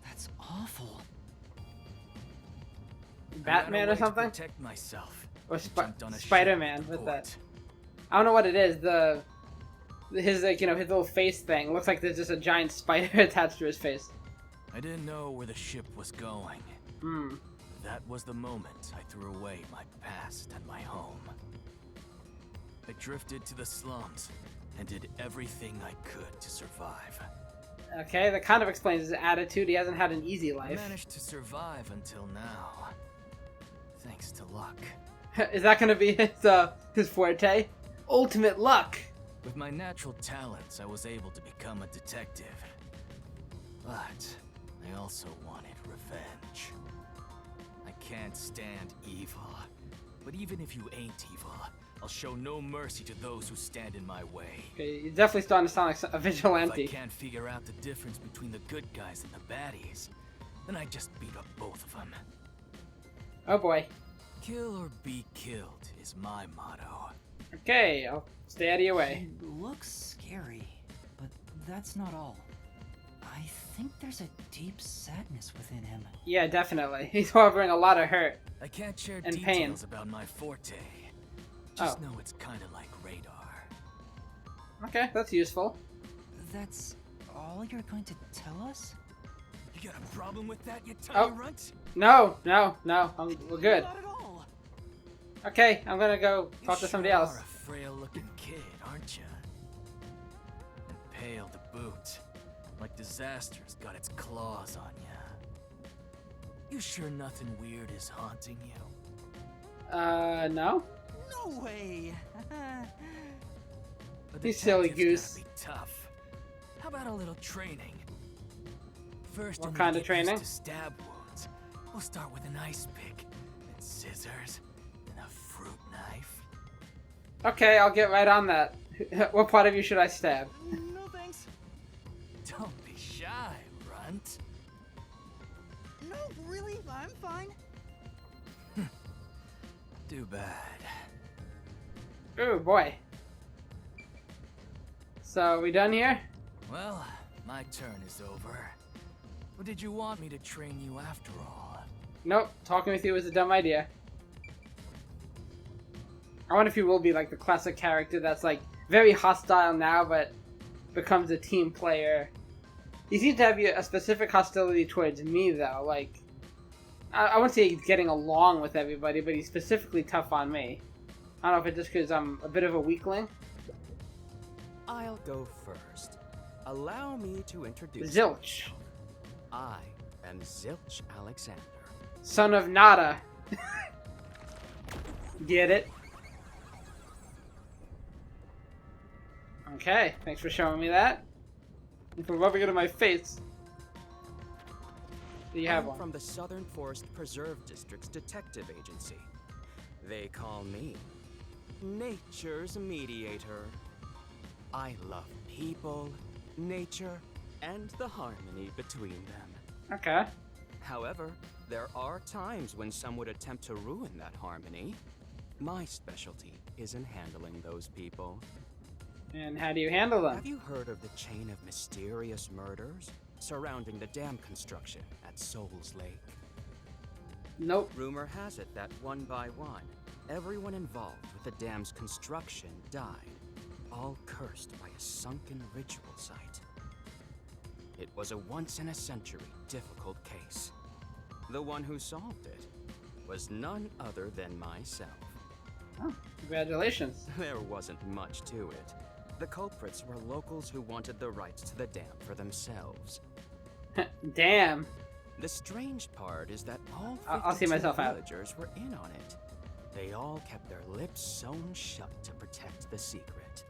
That's awful. Batman or something? To protect myself. Or I jumped on a ship Spider-Man to with port. that. I don't know what it is. His his little face thing looks like there's just a giant spider attached to his face. I didn't know where the ship was going. Hmm. That was the moment I threw away my past and my home. I drifted to the slums and did everything I could to survive. Okay, that kind of explains his attitude. He hasn't had an easy I life. managed to survive until now, thanks to luck. Is that going to be his forte? Ultimate luck. With my natural talents, I was able to become a detective. But I also wanted revenge. I can't stand evil. But even if you ain't evil, I'll show no mercy to those who stand in my way. Okay, you're definitely starting to sound like a If vigilante. I can't figure out the difference between the good guys and the baddies, then I just beat up both of them. Oh boy. Kill or be killed is my motto. Okay, I'll stay out of your way. He looks scary, but that's not all. I think there's a deep sadness within him. Yeah, definitely. He's harboring a lot of hurt. I can't share And details pain. about my forte. Just Oh. know it's kind of like radar. Okay, that's useful. That's all you're going to tell us? You got a problem with that, you tiny Oh. runt? No, we're good. Not at all. Okay, I'm gonna go talk to You somebody sure else. are a frail-looking kid, aren't you? And pale to boot, like disaster's got its claws on you. You sure nothing weird is haunting you? No? No way. You silly goose. Gotta be tough. How about a little training? First, What you'll kind need of to get used training? to stab wounds. We'll start with an ice pick, then scissors, then a fruit knife. Okay, I'll get right on that. What part of you should I stab? No thanks. Don't be shy, runt. No, really, I'm fine. Too bad. Ooh, boy. So, we done here? Well, my turn is over. Or did you want me to train you after all? Nope, talking with you was a dumb idea. I wonder if he will be like the classic character that's like very hostile now, but becomes a team player. He seems to have a specific hostility towards me, though. Like, I wouldn't say he's getting along with everybody, but he's specifically tough on me. I don't know if it's just because I'm a bit of a weakling. I'll go first. Allow me to introduce Zilch. myself. I am Zilch Alexander. Son of Nada. Get it? Okay, thanks for showing me that. And for rubbing it in my face. Do you have I'm one? from the Southern Forest Preserve District's detective agency. They call me Nature's Mediator. I love people, nature, and the harmony between them. Okay. However, there are times when some would attempt to ruin that harmony. My specialty is in handling those people. And how do you handle them? Have you heard of the chain of mysterious murders surrounding the dam construction at Souls Lake? Nope. Rumor has it that one by one, everyone involved with the dam's construction died, all cursed by a sunken ritual site. It was a once-in-a-century difficult case. The one who solved it was none other than myself. Oh, congratulations. There wasn't much to it. The culprits were locals who wanted the rights to the dam for themselves. Damn. The strange part is that all I'll see 52 myself out. villagers were in on it. They all kept their lips sewn shut to protect the secret.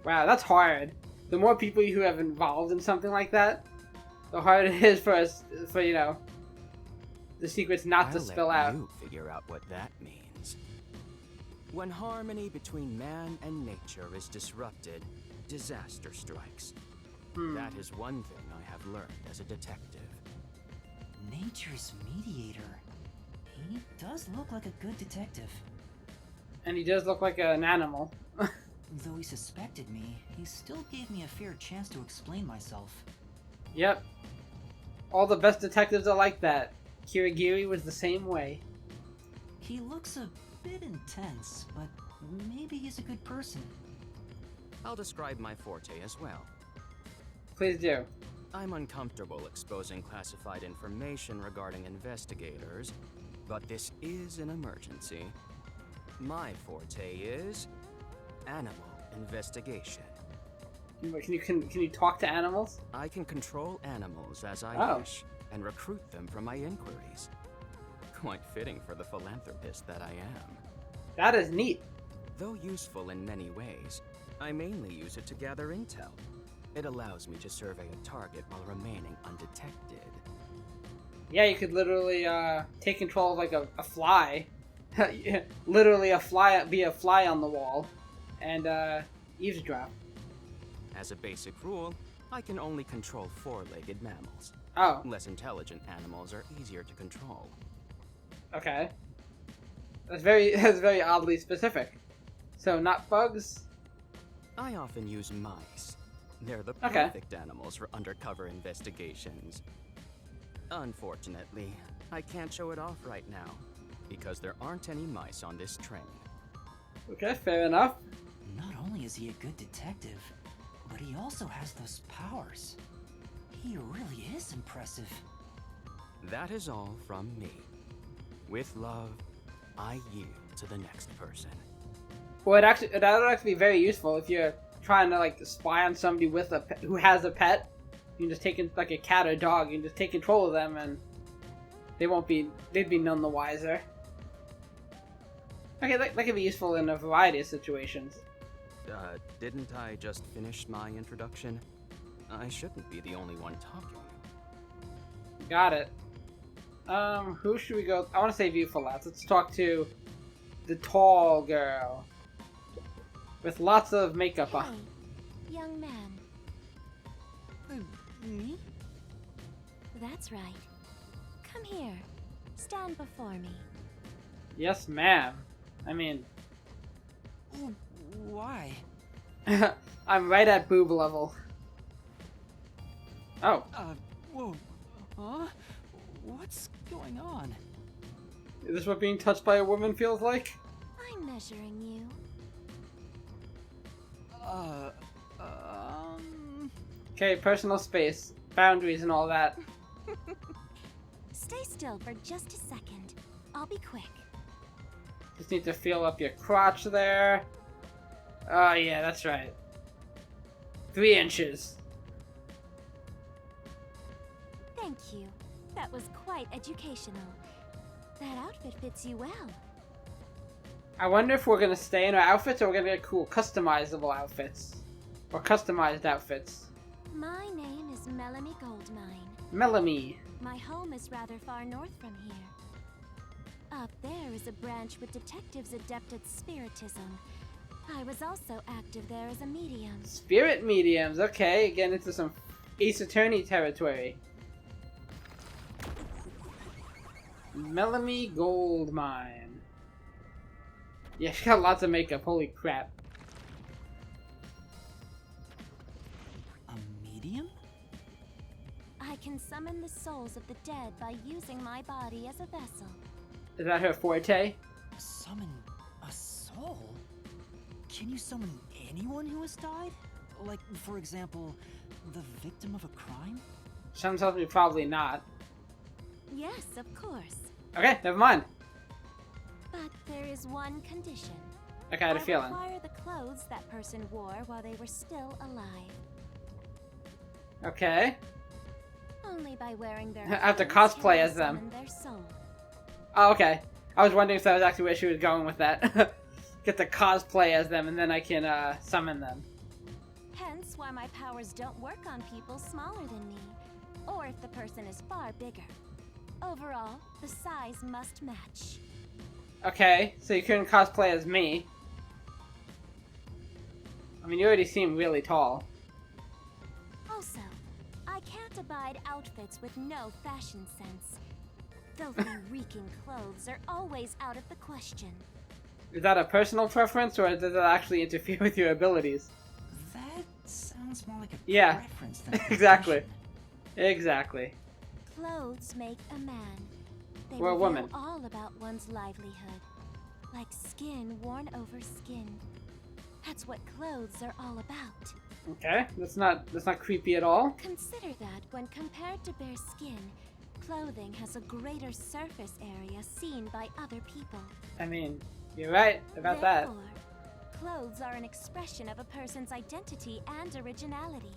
Wow, that's hard. The more people you have involved in something like that, the harder it is for us, for, you know, the secrets not to I'll spill let out. you figure out what that means. When harmony between man and nature is disrupted, disaster strikes. That is one thing I have learned as a detective. Nature's mediator. He does look like a good detective. And he does look like an animal. Though he suspected me, he still gave me a fair chance to explain myself. Yep. All the best detectives are like that. Kirigiri was the same way. He looks a bit intense, but maybe he's a good person. I'll describe my forte as well. Please do. I'm uncomfortable exposing classified information regarding investigators, but this is an emergency. My forte is animal investigation. Can you talk to animals? I can control animals as I Oh. wish and recruit them for my inquiries. Quite fitting for the philanthropist that I am. That is neat. Though useful in many ways, I mainly use it to gather intel. It allows me to survey a target while remaining undetected. Yeah, you could literally take control of like a fly. Literally be a fly on the wall and eavesdrop. As a basic rule, I can only control four-legged mammals. Oh, Less intelligent animals are easier to control. okay. That's very oddly specific. So not bugs? I often use mice. They're the Okay. perfect animals for undercover investigations. Unfortunately, I can't show it off right now, because there aren't any mice on this train. Okay, fair enough. Not only is he a good detective, but he also has those powers. He really is impressive. That is all from me. With love, I yield to the next person. Well, that would actually be very useful if you're trying to like spy on somebody with a who has a pet. You can just take in, like a cat or dog. You can just take control of them, and they'd be none the wiser. Okay, that could be useful in a variety of situations. Didn't I just finish my introduction? I shouldn't be the only one talking. Got it. Who should we go? I want to save you for last. Let's talk to the tall girl with lots of makeup on. Hey, young man. Me? That's right. Come here. Stand before me. Yes, ma'am. I mean, Why? I'm right at boob level. Oh. Whoa. Huh? What's going on? Is this what being touched by a woman feels like? I'm measuring you. Okay, personal space, boundaries and all that. Stay still for just a second. I'll be quick. Just need to feel up your crotch there. Oh yeah, that's right. 3 inches. Thank you. That was quite educational. That outfit fits you well. I wonder if we're gonna stay in our outfits or we're gonna get cool customizable outfits. Or customized outfits. My name is Melanie Goldmine. Melanie. My home is rather far north from here. Up there is a branch with detectives adept at spiritism. I was also active there as a medium. Spirit mediums, okay, getting into some Ace Attorney territory. Melanie Goldmine. Yeah, she got lots of makeup, holy crap. A medium? I can summon the souls of the dead by using my body as a vessel. Is that her forte? Summon a soul? Can you summon anyone who has died? Like, for example, the victim of a crime? Some tells me probably not. Yes, of course. Okay, never mind. But there is one condition. Okay, I had a feeling. I require the clothes that person wore while they were still alive. Okay. Only by wearing their I have to clothes cosplay can I as them. summon their soul. Oh, okay. I was wondering if that was actually where she was going with that. Get to cosplay as them and then I can summon them. Hence why my powers don't work on people smaller than me, or if the person is far bigger. Overall, the size must match. Okay, so you couldn't cosplay as me. I mean, you already seem really tall. Also, I can't abide outfits with no fashion sense. Filthy, reeking clothes are always out of the question. Is that a personal preference, or does it actually interfere with your abilities? That sounds more like a Yeah, preference than a exactly. condition. Exactly. Clothes make a man. They Or a reveal woman. all about one's livelihood. Like skin worn over skin. That's what clothes are all about. Okay, that's not creepy at all. Consider that when compared to bare skin, clothing has a greater surface area seen by other people. I mean, you're right about that. Therefore, clothes are an expression of a person's identity and originality.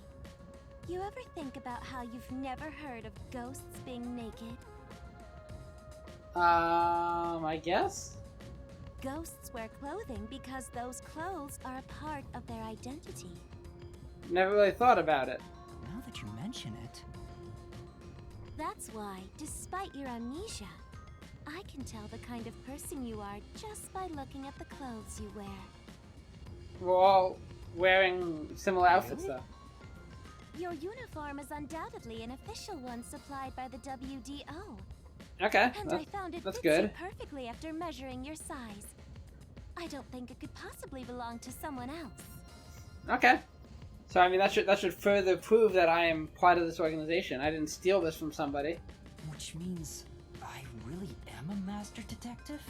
You ever think about how you've never heard of ghosts being naked? I guess? Ghosts wear clothing because those clothes are a part of their identity. Never really thought about it. Now that you mention it... That's why, despite your amnesia, I can tell the kind of person you are just by looking at the clothes you wear. We're all wearing similar outfits, though. Your uniform is undoubtedly an official one supplied by the WDO. Okay, And I found it that's fits you good. perfectly after measuring your size. I don't think it could possibly belong to someone else. Okay. So I mean that should further prove that I am part of this organization. I didn't steal this from somebody. Which means I really am a master detective?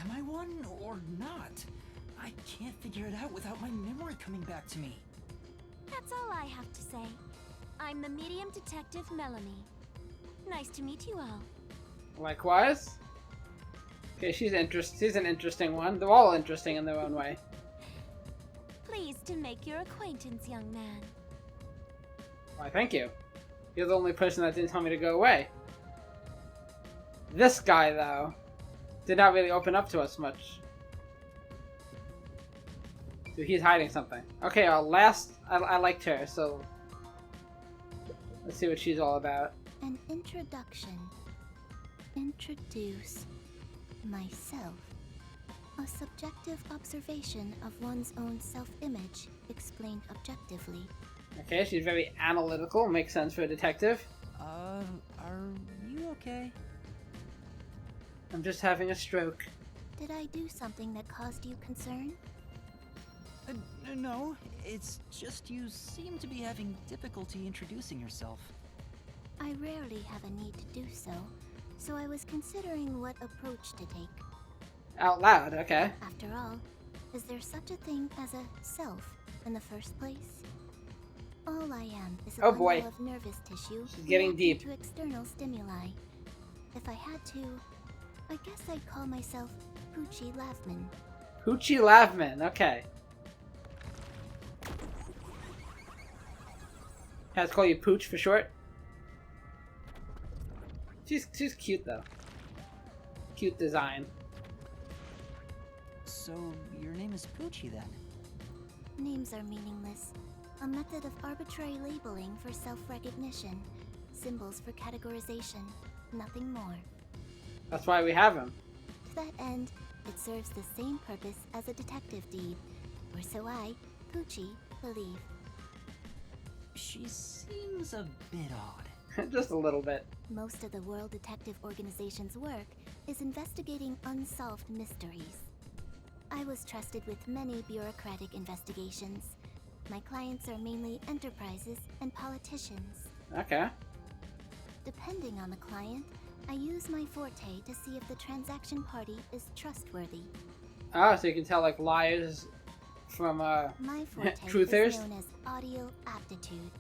Am I one or not? I can't figure it out without my memory coming back to me. That's all I have to say. I'm the medium detective Melanie. Nice to meet you all. Likewise. Okay, she's an interesting one. They're all interesting in their own way. Pleased to make your acquaintance, young man. Why, thank you. You're the only person that didn't tell me to go away. This guy, though, did not really open up to us much. So he's hiding something. Okay, I liked her, so let's see what she's all about. An introduction. Introduce myself. A subjective observation of one's own self-image, explained objectively. Okay, she's very analytical. Makes sense for a detective. Are you okay? I'm just having a stroke. Did I do something that caused you concern? No, it's just you seem to be having difficulty introducing yourself. I rarely have a need to do so, so I was considering what approach to take. Out loud, okay. After all, is there such a thing as a self in the first place? All I am is a Oh boy. bundle of nervous tissue She's getting reacting deep. to external stimuli. If I had to, I guess I'd call myself Poochie Lavman. Poochie Lavman, okay. Has to call you Pooch for short. She's cute though. Cute design. So, your name is Poochie then? Names are meaningless. A method of arbitrary labeling for self-recognition. Symbols for categorization. Nothing more. That's why we have him. To that end, it serves the same purpose as a detective deed. Or so I, Poochie, believe. She seems a bit odd. Just a little bit. Most of the World Detective Organization's work is investigating unsolved mysteries. I was trusted with many bureaucratic investigations. My clients are mainly enterprises and politicians. Okay. Depending on the client, I use my forte to see if the transaction party is trustworthy. Oh, so you can tell like liars from My forte truthers? is known as audio aptitude.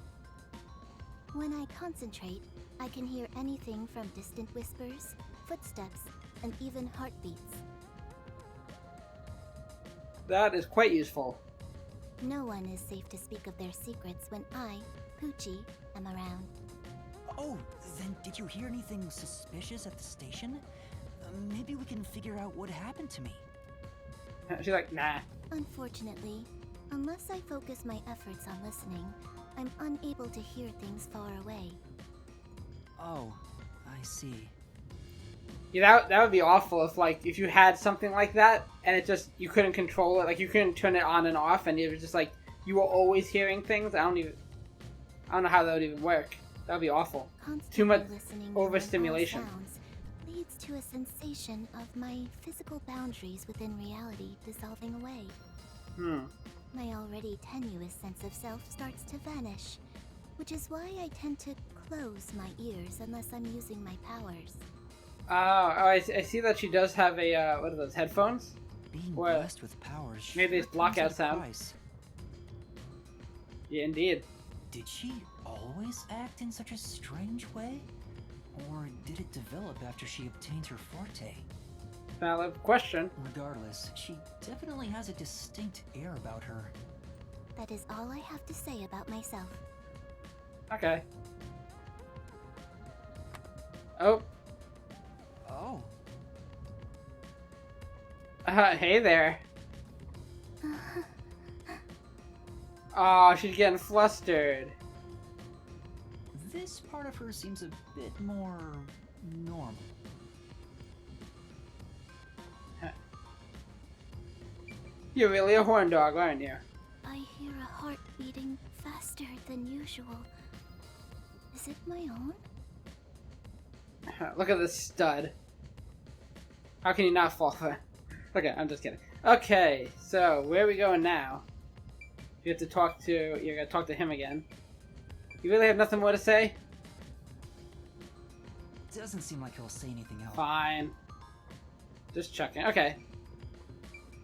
When I concentrate, I can hear anything from distant whispers, footsteps, and even heartbeats. That is quite useful. No one is safe to speak of their secrets when I, Poochie, am around. Oh, then did you hear anything suspicious at the station? Maybe we can figure out what happened to me. She's like, nah. Unfortunately, unless I focus my efforts on listening, I'm unable to hear things far away. Oh, I see. Yeah, that would be awful if you had something like that and it just, you couldn't control it, like you couldn't turn it on and off and it was just like, you were always hearing things. I don't know how that would even work. That would be awful. Constantly Too much listening overstimulation. to all sounds leads to a sensation of my physical boundaries within reality dissolving away. My already tenuous sense of self starts to vanish, which is why I tend to close my ears unless I'm using my powers. I see that she does have a, what are those, headphones? Being Or blessed with powers. maybe it's sure comes blackout at a sound. price. Yeah, indeed. Did she always act in such a strange way? Or did it develop after she obtained her forte? Valid question. Regardless, she definitely has a distinct air about her. That is all I have to say about myself. Okay. Oh. Oh. Hey there. Oh, she's getting flustered. This part of her seems a bit more normal. You're really a horn dog, aren't you? I hear a heart beating faster than usual. Is it my own? Look at this stud. How can you not fall for it? Okay, I'm just kidding. Okay, so where are we going now? You're gonna talk to him again. You really have nothing more to say? Doesn't seem like he'll say anything else. Fine. Just checking. Okay.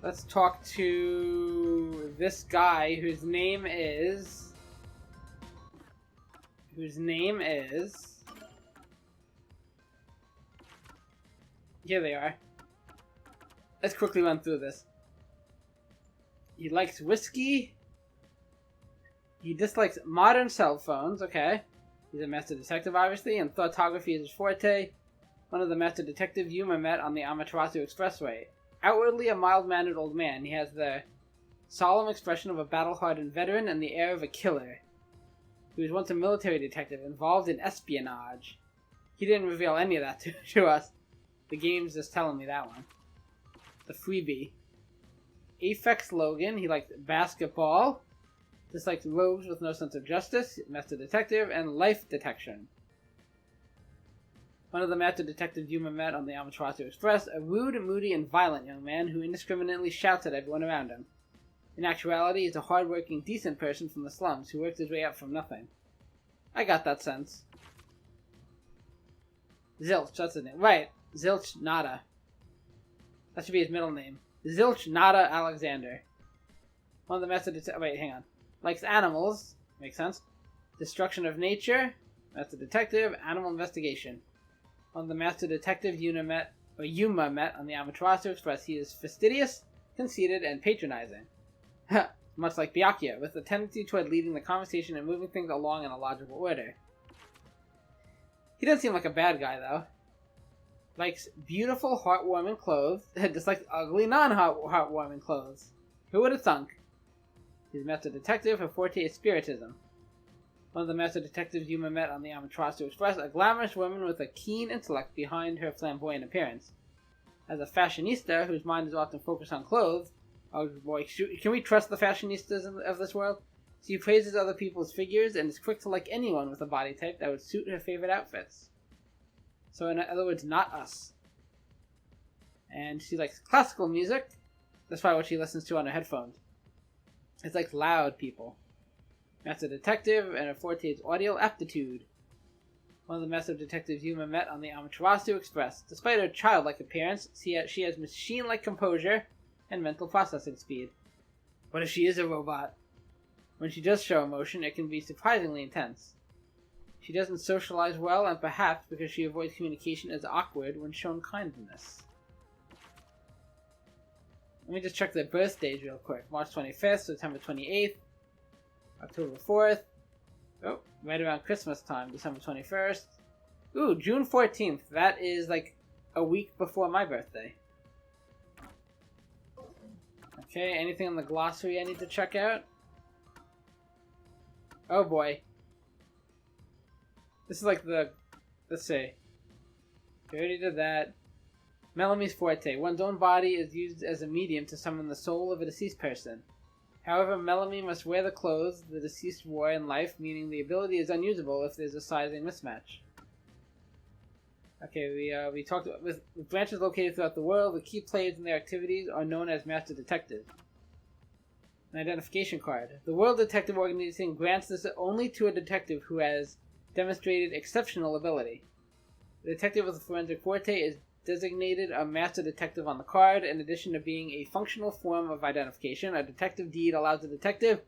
Let's talk to this guy whose name is... Here they are. Let's quickly run through this. He likes whiskey. He dislikes modern cell phones. Okay. He's a master detective, obviously, and thoughtography is his forte. One of the master detectives Yuma met on the Amaterasu Expressway. Outwardly a mild-mannered old man, he has the solemn expression of a battle-hardened veteran and the air of a killer. He was once a military detective involved in espionage. He didn't reveal any of that to us. The game's just telling me that one. The freebie. Aphex Logan, he liked basketball. Dislikes rogues with no sense of justice, master detective, and life detection. One of the master detectives Yuma met on the Amaterasu Express, a rude, moody, and violent young man who indiscriminately shouts at everyone around him. In actuality, he's a hard-working, decent person from the slums who worked his way up from nothing. I got that sense. Zilch, that's his name. Right, Zilch Nada. That should be his middle name. Zilch Nada Alexander. One of the methods... Wait, hang on. Likes animals. Makes sense. Destruction of nature. That's a detective. Animal investigation. One of the master detectives Yuma met on the Amaterasu Express. He is fastidious, conceited, and patronizing. Much like Byakuya, with a tendency toward leading the conversation and moving things along in a logical order. He doesn't seem like a bad guy, though. Likes beautiful, heartwarming clothes. Dislikes ugly, non-heartwarming clothes. Who would have thunk? He's a master detective. Her forte is spiritism. One of the master detectives Yuma met on the Amaterasu Express, a glamorous woman with a keen intellect behind her flamboyant appearance. As a fashionista whose mind is often focused on clothes, oh boy, can we trust the fashionistas of this world? She praises other people's figures and is quick to like anyone with a body type that would suit her favorite outfits. So in other words, not us. And she likes classical music. That's probably what she listens to on her headphones. It's like loud people. Master detective, and her forte is audio aptitude. One of the master detectives Yuma met on the Amaterasu Express. Despite her childlike appearance, she has machine-like composure and mental processing speed. What if she is a robot? When she does show emotion, it can be surprisingly intense. She doesn't socialize well, and perhaps because she avoids communication is awkward when shown kindness. Let me just check their birthdays real quick. March 25th, September 28th, October 4th. Oh, right around Christmas time, December 21st. Ooh, June 14th. That is like a week before my birthday. Okay, anything on the glossary I need to check out? Oh boy. This is like the... Let's see. We already did that. Melamie's forte. One's own body is used as a medium to summon the soul of a deceased person. However, Melamie must wear the clothes the deceased wore in life, meaning the ability is unusable if there's a sizing mismatch. Okay, we talked about... With branches located throughout the world, the key players in their activities are known as Master Detectives. An identification card. The World Detective Organization grants this only to a detective who has demonstrated exceptional ability. The detective with a forensic forte is designated a master detective on the card. In addition to being a functional form of identification, a detective deed allows the detective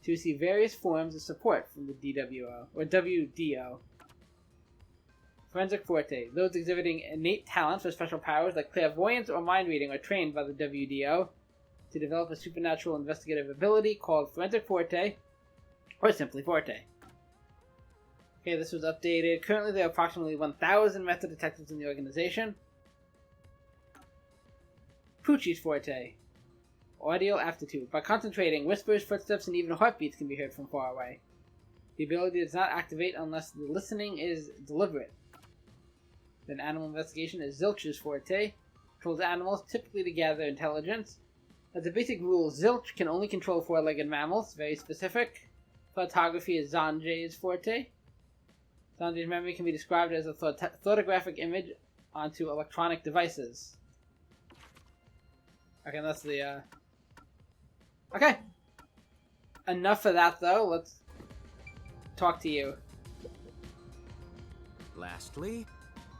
to receive various forms of support from the DWO, or WDO. Forensic forte. Those exhibiting innate talents or special powers like clairvoyance or mind reading are trained by the WDO to develop a supernatural investigative ability called forensic forte, or simply forte. Okay, this was updated. Currently there are approximately 1,000 method detectives in the organization. Poochie's forte. Audio aptitude. By concentrating, whispers, footsteps, and even heartbeats can be heard from far away. The ability does not activate unless the listening is deliberate. Then animal investigation is Zilch's forte. Controls animals, typically to gather intelligence. As a basic rule, Zilch can only control four-legged mammals, very specific. Photography is Zanjay's forte. Zanjay's memory can be described as a photographic image onto electronic devices. Okay, that's the, Okay! Enough of that, though. Let's talk to you. Lastly,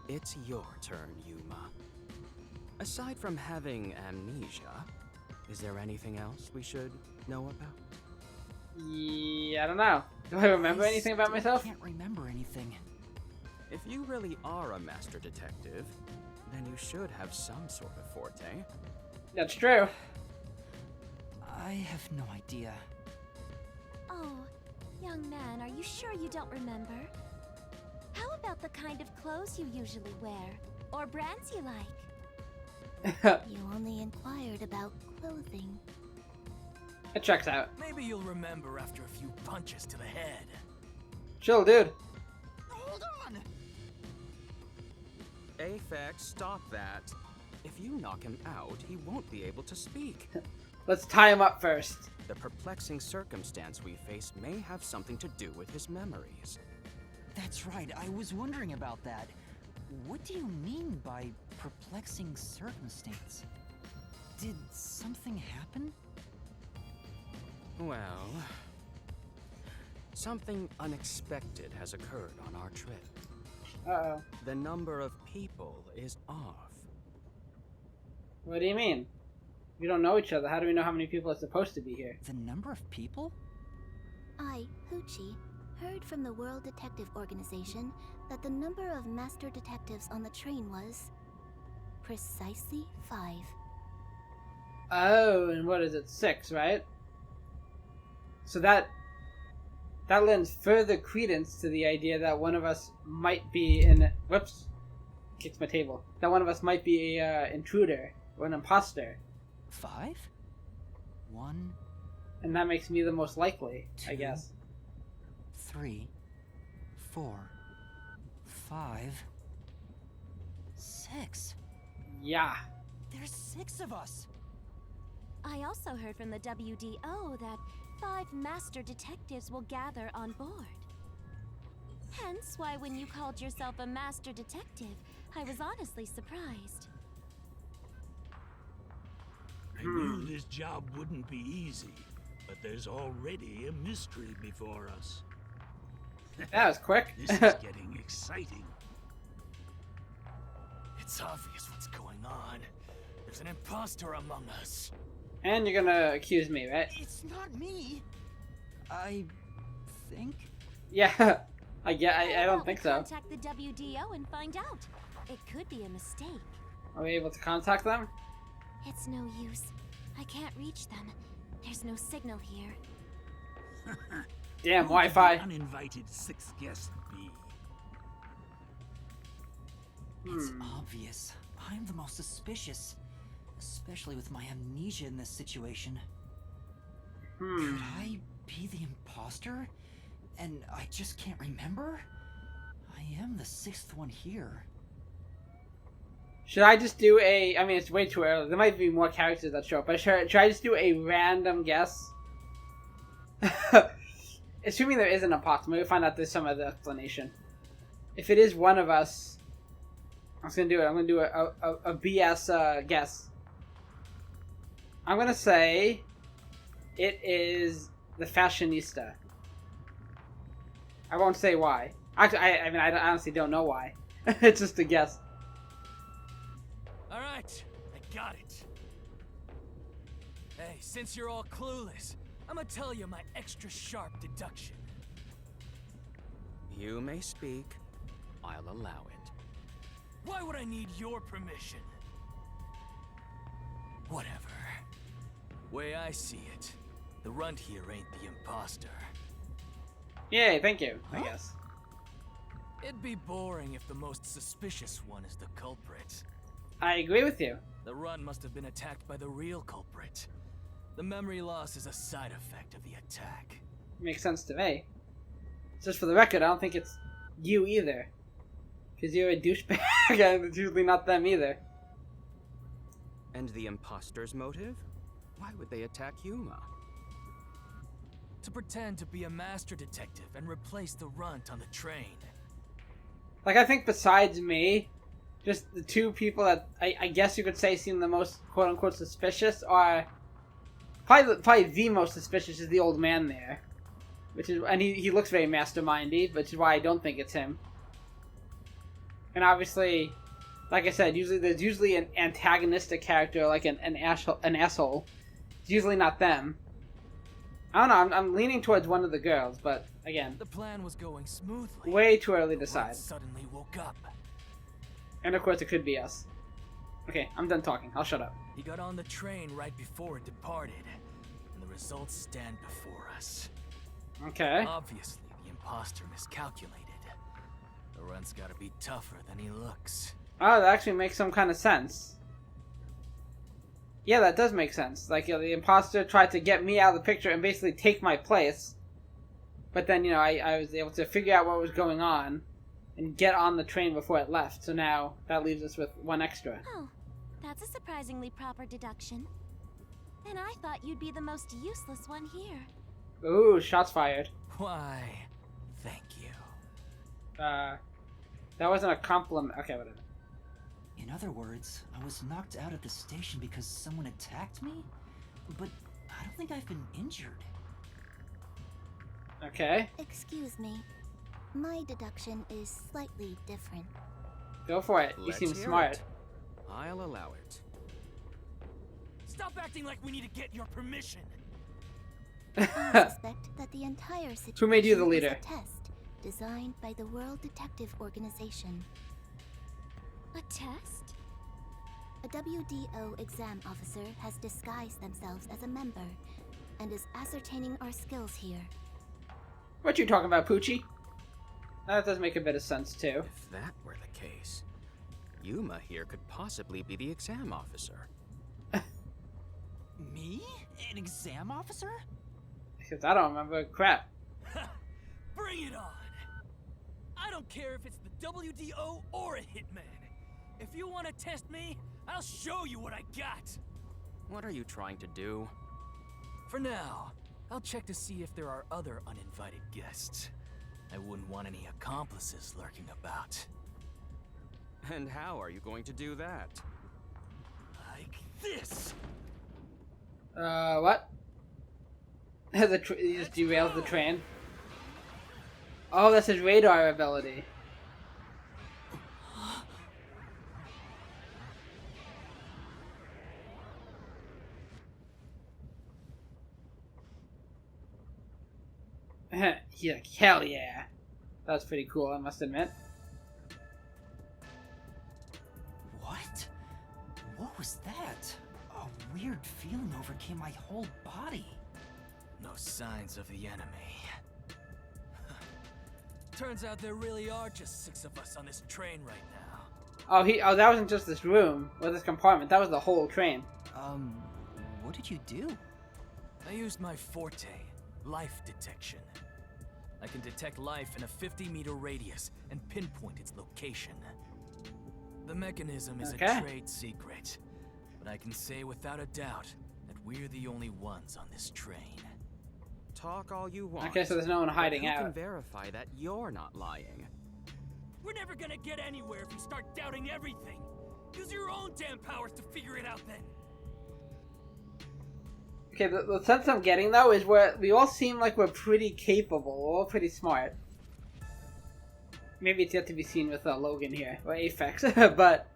it's your turn, Yuma. Aside from having amnesia, is there anything else we should know about? Yeah, I don't know. Do I remember anything about myself? I can't remember anything. If you really are a master detective, then you should have some sort of forte. That's true. I have no idea. Oh, young man, are you sure you don't remember? How about the kind of clothes you usually wear? Or brands you like? You only inquired about clothing. It checks out. Maybe you'll remember after a few punches to the head. Chill, dude. Hold on! Aphex, stop that. If you knock him out, he won't be able to speak. Let's tie him up first. The perplexing circumstance we faced may have something to do with his memories. That's right, I was wondering about that. What do you mean by perplexing circumstance? Did something happen? Well, something unexpected has occurred on our trip. Uh-oh. The number of people is off. What do you mean? We don't know each other. How do we know how many people are supposed to be here? The number of people? I, Hoochie, heard from the World Detective Organization that the number of master detectives on the train was precisely 5. Oh, and what is it? 6, right? So that lends further credence to the idea that one of us might be whoops, kicks my table. That one of us might be a intruder or an imposter. 5? 1. And that makes me the most likely, 2, I guess. 3, 4, 5, 6. Yeah. There's 6 of us. I also heard from the WDO that 5 master detectives will gather on board. Hence why when you called yourself a master detective, I was honestly surprised. I knew this job wouldn't be easy, but there's already a mystery before us. That was quick. This is getting exciting. It's obvious what's going on. There's an imposter among us. And you're gonna accuse me, right? It's not me. I think? Yeah. I don't think so. Contact the WDO and find out. It could be a mistake. Are we able to contact them? It's no use. I can't reach them. There's no signal here. Damn, Who could the Wi-Fi. uninvited 6th guest be? It's obvious. I'm the most suspicious. Especially with my amnesia in this situation. Could I be the imposter? And I just can't remember? I am the 6th one here. Should I just do I mean, it's way too early. There might be more characters that show up, but should I just do a random guess? Assuming there is an imposter, maybe find out there's some other explanation. If it is one of us, I'm just gonna do it. I'm gonna do a BS guess. I'm gonna say it is the fashionista. I won't say why. Actually, I mean, I honestly don't know why. It's just a guess. All right, I got it. Hey, since you're all clueless, I'm gonna tell you my extra sharp deduction. You may speak. I'll allow it. Why would I need your permission? Whatever. Way I see it, the runt here ain't the imposter. Yay, thank you, I guess. It'd be boring if the most suspicious one is the culprit. I agree with you. The runt must have been attacked by the real culprit. The memory loss is a side effect of the attack. Makes sense to me. Just for the record, I don't think it's you either. Because you're a douchebag, and it's usually not them either. And the imposter's motive? Why would they attack Yuma? To pretend to be a master detective and replace the runt on the train. Like, I think besides me, just the two people that I guess you could say seem the most quote-unquote suspicious are... Probably the most suspicious is the old man there. And he looks very mastermindy, which is why I don't think it's him. And obviously, like I said, there's usually an antagonistic character, like an asshole. It's usually not them. I don't know, I'm leaning towards one of the girls, but again, The plan was going smoothly. way too early to The decide. runt suddenly woke up. And of course it could be us. Okay, I'm done talking. I'll shut up. He got on the train right before it departed, and the results stand before us. Okay. Obviously, the imposter miscalculated. The runt's gotta be tougher than he looks. Oh, that actually makes some kind of sense. Yeah, that does make sense. Like, the imposter tried to get me out of the picture and basically take my place. But then, I was able to figure out what was going on and get on the train before it left. So now that leaves us with one extra. Oh, that's a surprisingly proper deduction. And I thought you'd be the most useless one here. Ooh, shots fired. Why, thank you. That wasn't a compliment. Okay, whatever. In other words, I was knocked out at the station because someone attacked me? But I don't think I've been injured. Okay. Excuse me. My deduction is slightly different. Go for it. You Let's seem hear smart. it. I'll allow it. Stop acting like we need to get your permission. I suspect that the entire situation Who made you the is leader? a test designed by the World Detective Organization. A test? A WDO exam officer has disguised themselves as a member and is ascertaining our skills here. What you talking about, Poochie? That does make a bit of sense, too. If that were the case, Yuma here could possibly be the exam officer. Me? An exam officer? Because I don't remember crap. Bring it on. I don't care if it's the WDO or a hitman. If you want to test me, I'll show you what I got. What are you trying to do? For now, I'll check to see if there are other uninvited guests. I wouldn't want any accomplices lurking about. And how are you going to do that? Like this. What? You just derailed the train. Oh, that's his radar ability. Yeah, hell yeah. That was pretty cool, I must admit. What? What was that? A weird feeling overcame my whole body. No signs of the enemy. Turns out there really are just 6 of us on this train right now. Oh, that wasn't just this room, or this compartment, that was the whole train. What did you do? I used my forte, life detection. I can detect life in a 50-meter radius and pinpoint its location. The mechanism is Okay. a trade secret, but I can say without a doubt that we're the only ones on this train. Talk all you want. Okay, so there's no one but hiding who out. can verify that you're not lying? We're never gonna get anywhere if you start doubting everything. Use your own damn powers to figure it out then. Okay, the sense I'm getting, though, is we all seem like we're pretty capable. We're all pretty smart. Maybe it's yet to be seen with Logan here, or Aphex, but...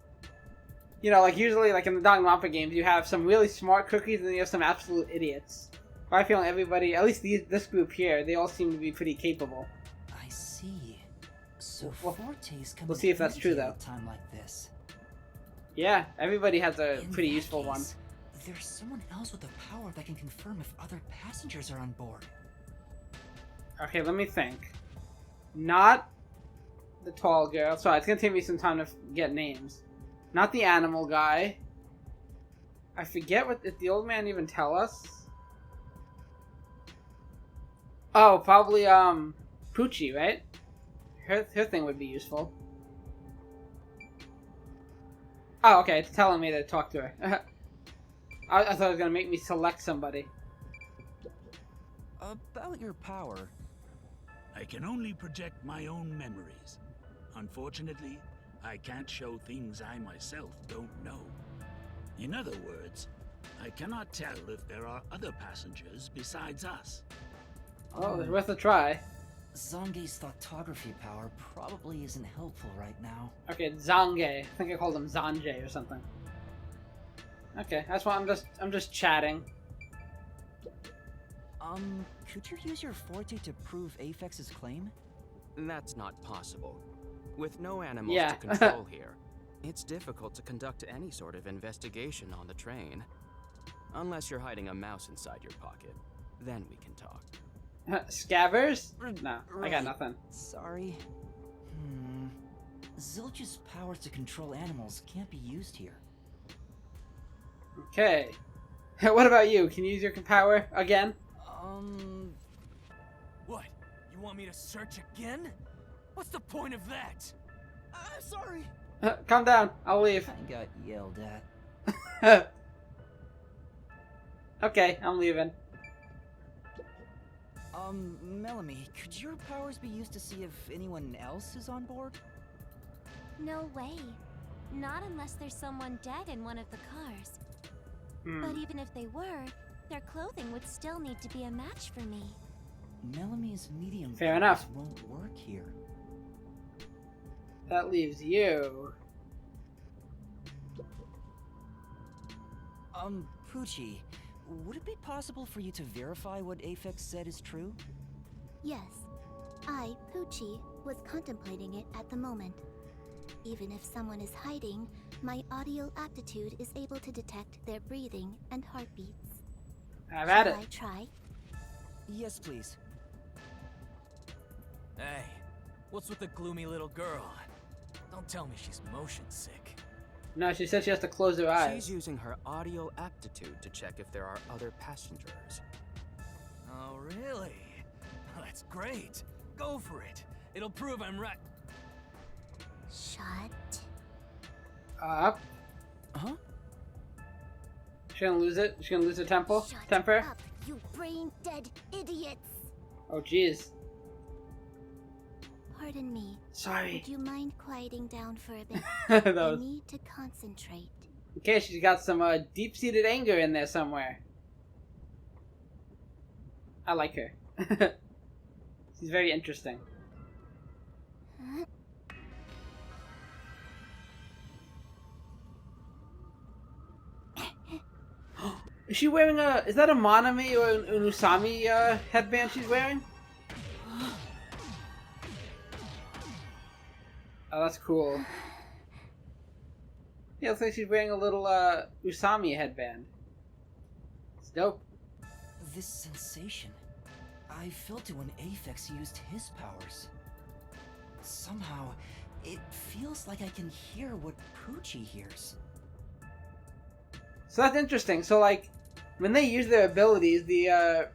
You know, like, usually, like, in the Danganronpa games, you have some really smart cookies, and then you have some absolute idiots. But I feel like everybody, at least this group here, they all seem to be pretty capable. I see. So Well, Fortes come we'll in see if that's handy true, at though. a time like this. Yeah, everybody has a In pretty that useful one. case, there's someone else with the power that can confirm if other passengers are on board. Okay, let me think. Not the tall girl. Sorry, it's gonna take me some time to get names. Not the animal guy. I forget did the old man even tell us? Oh, probably, Poochie, right? Her thing would be useful. Oh, okay, it's telling me to talk to her. I thought it was gonna make me select somebody. About your power. I can only project my own memories. Unfortunately, I can't show things I myself don't know. In other words, I cannot tell if there are other passengers besides us. Oh, it's worth a try. Zange's thoughtography power probably isn't helpful right now. Okay, Zange. I think I called him Zanje or something. Okay, that's why I'm just chatting. Could you use your forte to prove Aphex's claim? That's not possible. With no animals Yeah. to control here, it's difficult to conduct any sort of investigation on the train. Unless you're hiding a mouse inside your pocket. Then we can talk. Scavers? No, I Right. got nothing. Sorry. Zilch's powers to control animals can't be used here. Okay. What about you? Can you use your power again? What? You want me to search again? What's the point of that? Sorry. Calm down. I'll leave. I got yelled at. Okay, I'm leaving. Melanie, could your powers be used to see if anyone else is on board? No way. Not unless there's someone dead in one of the cars. But even if they were, their clothing would still need to be a match for me. Melamie's medium Fair powers enough. won't work here. That leaves you. Poochie, would it be possible for you to verify what Aphex said is true? Yes, I, Poochie, was contemplating it at the moment. Even if someone is hiding, my audio aptitude is able to detect their breathing and heartbeats. Have at Shall it. I try? Yes, please. Hey, what's with the gloomy little girl? Don't tell me she's motion sick. No, she said she has to close her eyes. She's using her audio aptitude to check if there are other passengers. Oh, really? That's great. Go for it. It'll prove I'm right. Shut Up. Huh? She's gonna lose it. She's gonna lose her temper. Shut up, you brain-dead idiots! Oh, jeez. Pardon me. Sorry. Would you mind quieting down for a bit? That I was... need to concentrate. Okay, she's got some deep-seated anger in there somewhere. I like her. She's very interesting. Huh? Is she wearing a... Is that a Monami or an Usami headband she's wearing? Oh, that's cool. Yeah, looks like she's wearing a little Usami headband. It's dope. This sensation. I felt it when Aphex used his powers. Somehow, it feels like I can hear what Poochie hears. So that's interesting. So, like, when they use their abilities, I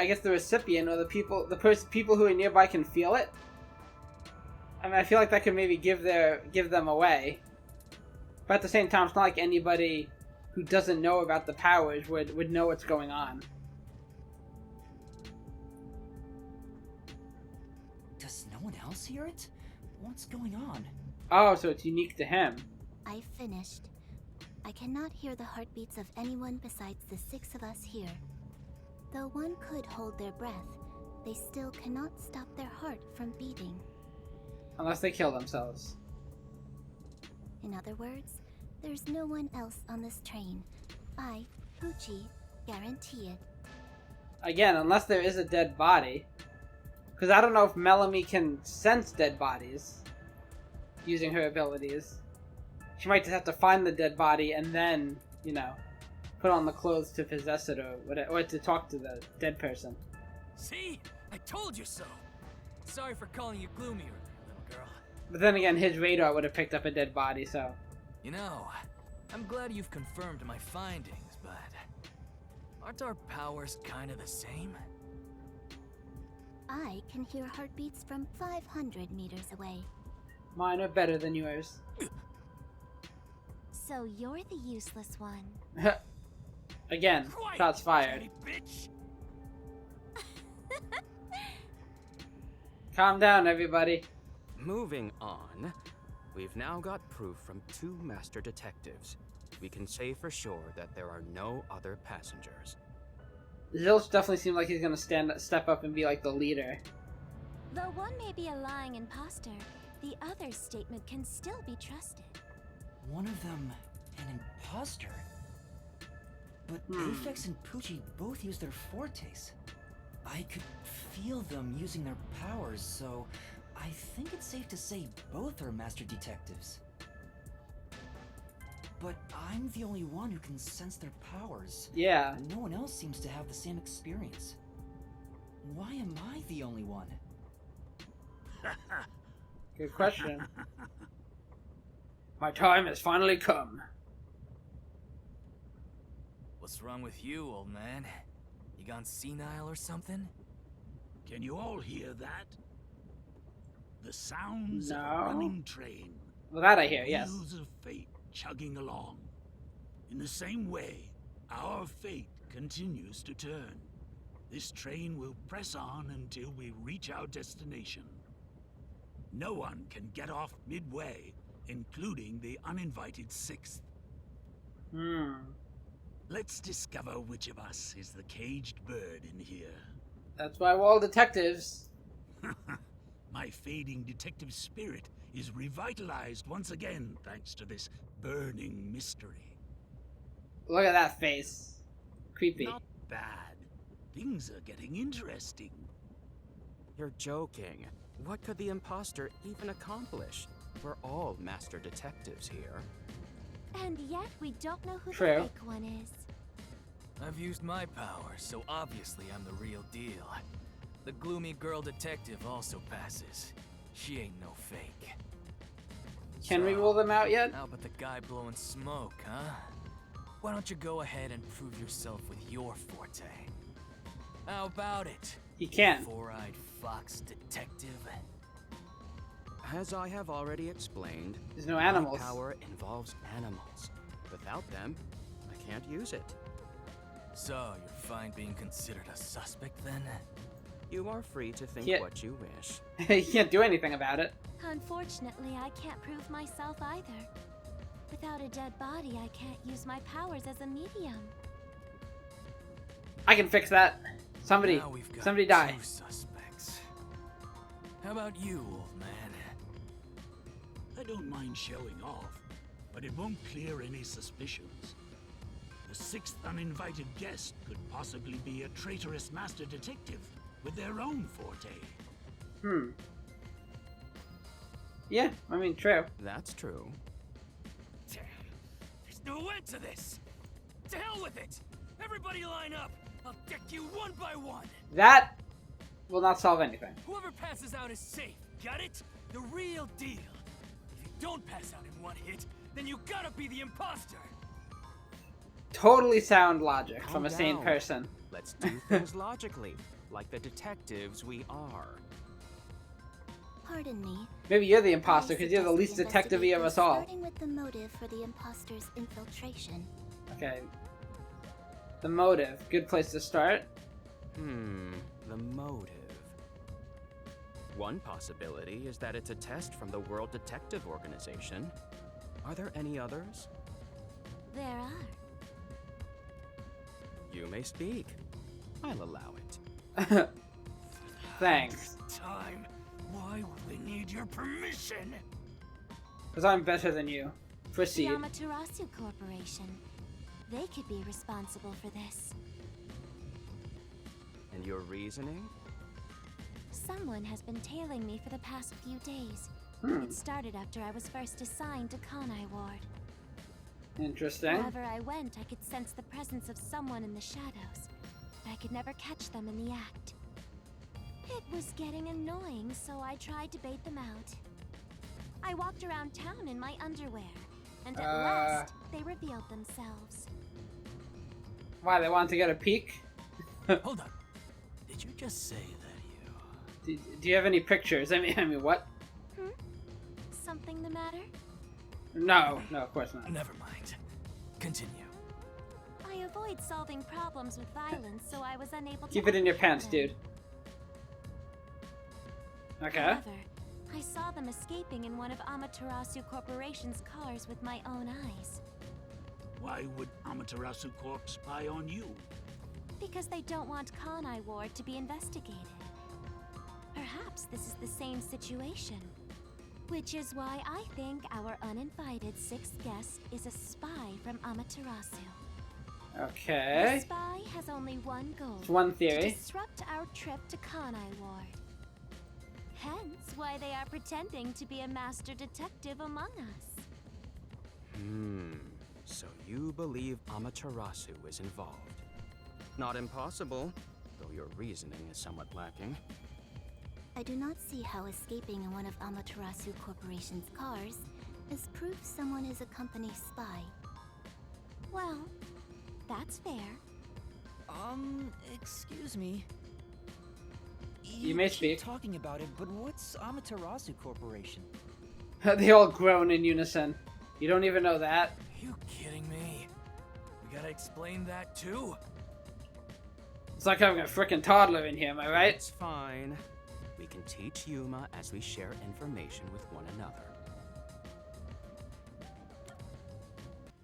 guess the recipient or the people who are nearby can feel it. I mean, I feel like that could maybe give them away. But at the same time, it's not like anybody who doesn't know about the powers would know what's going on. Does no one else hear it? What's going on? Oh, so it's unique to him. I finished. I cannot hear the heartbeats of anyone besides the 6 of us here. Though one could hold their breath, they still cannot stop their heart from beating. Unless they kill themselves. In other words, there's no one else on this train. I, Poochie, guarantee it. Again, unless there is a dead body. Because I don't know if Melanie can sense dead bodies using her abilities. She might just have to find the dead body and then, you know, put on the clothes to possess it or to talk to the dead person. See? I told you so. Sorry for calling you gloomy, little girl. But then again, his radar would have picked up a dead body, so... You know, I'm glad you've confirmed my findings, but... aren't our powers kind of the same? I can hear heartbeats from 500 meters away. Mine are better than yours. So you're the useless one. Again, shots fired. Bitch. Calm down, everybody. Moving on, we've now got proof from 2 master detectives. We can say for sure that there are no other passengers. Zilch definitely seemed like he's gonna step up and be like the leader. Though one may be a lying imposter, the other's statement can still be trusted. One of them, an imposter? But Aphex and Poochie both use their fortes. I could feel them using their powers, so I think it's safe to say both are master detectives. But I'm the only one who can sense their powers. Yeah. No one else seems to have the same experience. Why am I the only one? Good question. My time has finally come. What's wrong with you, old man? You gone senile or something? Can you all hear that? The sounds No. of a running train. Well, that I hear, yes. Wheels of fate chugging along. In the same way, our fate continues to turn. This train will press on until we reach our destination. No one can get off midway, including the uninvited 6th. Let's discover which of us is the caged bird in here. That's why we're all detectives. My fading detective spirit is revitalized once again thanks to this burning mystery. Look at that face. Creepy. Not bad. Things are getting interesting. You're joking. What could the imposter even accomplish? We're all master detectives here. And yet we don't know who True. the fake one is. I've used my powers, so obviously I'm the real deal. The gloomy girl detective also passes. She ain't no fake. Can we rule them out yet? How about the guy blowing smoke, huh? Why don't you go ahead and prove yourself with your forte? How about it? He can't. Four-eyed fox detective. As I have already explained, There's no animals. my power involves animals. Without them, I can't use it. So, you're fine being considered a suspect then? You are free to think Yeah. what you wish. He can't do anything about it. Unfortunately, I can't prove myself either. Without a dead body, I can't use my powers as a medium. I can fix that. Somebody Now we've got die. 2 suspects. How about you, old man? I don't mind showing off, but it won't clear any suspicions. The 6th uninvited guest could possibly be a traitorous master detective with their own forte. Yeah, I mean, true. That's true. Damn. There's no end to this. To hell with it. Everybody line up. I'll deck you one by one. That will not solve anything. Whoever passes out is safe. Got it? The real deal. If you don't pass out in one hit, then you gotta be the imposter. Totally sound logic Calm from a sane down. person. Let's do things logically, like the detectives we are. Pardon me. Maybe you're the I imposter because you're the suggest least we detective-y of investigate us this, all. Starting with the motive for the imposter's infiltration. Okay. The motive. Good place to start. The motive. One possibility is that it's a test from the World Detective Organization. Are there any others? There are. You may speak. I'll allow it. Thanks. Time. Why will they need your permission? Because I'm better than you. The Proceed. Amaterasu Corporation. They could be responsible for this. And your reasoning? Someone has been tailing me for the past few days. It started after I was first assigned to Kanai Ward. Interesting. Wherever I went, I could sense the presence of someone in the shadows, but I could never catch them in the act. It was getting annoying, so I tried to bait them out. I walked around town in my underwear, and at last, they revealed themselves. Why, they wanted to get a peek? Hold on. Did you just say that you... Do you have any pictures? I mean, what? Something the matter? No, of course not. Never mind. Continue. I avoid solving problems with violence, so I was unable to Keep it in your apprehend pants, them. dude. Okay. However, I saw them escaping in one of Amaterasu Corporation's cars with my own eyes. Why would Amaterasu Corp spy on you? Because they don't want Kanai Ward to be investigated. Perhaps this is the same situation. Which is why I think our uninvited 6th guest is a spy from Amaterasu. Okay. The spy has only one goal. It's one To theory. disrupt our trip to Kanai Ward. Hence why they are pretending to be a master detective among us. So you believe Amaterasu is involved. Not impossible, though your reasoning is somewhat lacking. I do not see how escaping in one of Amaterasu Corporation's cars is proof someone is a company spy. Well, that's fair. Excuse me. You may keep speak. talking about it, but what's Amaterasu Corporation? They all groan in unison. You don't even know that? You kidding me? We gotta explain that too? It's like having a freaking toddler in here, am I right? It's fine. We can teach Yuma as we share information with one another.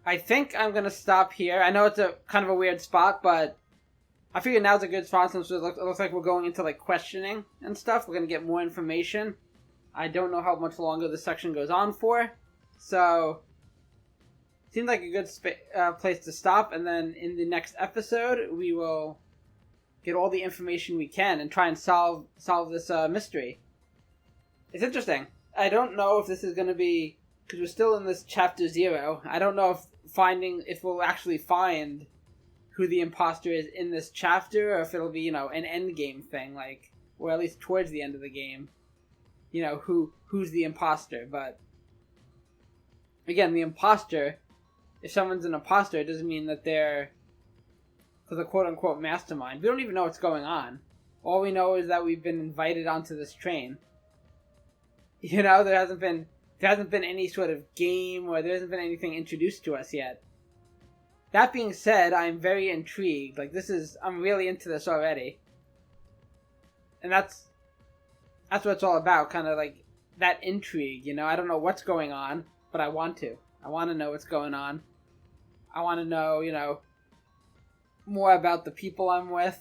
I think I'm gonna stop here. I know it's a kind of a weird spot, but I figure now's a good spot since it looks like we're going into like questioning and stuff. We're gonna get more information. I don't know how much longer this section goes on for, so seems like a good place to stop. And then in the next episode, we will get all the information we can and try and solve this mystery. It's interesting. I don't know if this is going to be, because we're still in this chapter 0. I don't know if we'll actually find who the imposter is in this chapter, or if it'll be, an end game thing, like, or at least towards the end of the game. Who's the imposter. But again, the imposter, if someone's an imposter, it doesn't mean that they're the quote-unquote mastermind. We don't even know what's going on. All we know is that we've been invited onto this train. There hasn't been any sort of game, or there hasn't been anything introduced to us yet. That being said, I'm very intrigued. I'm really into this already. And that's what it's all about, kind of like that intrigue, I don't know what's going on, but I want to. I want to know what's going on. I want to know, more about the people I'm with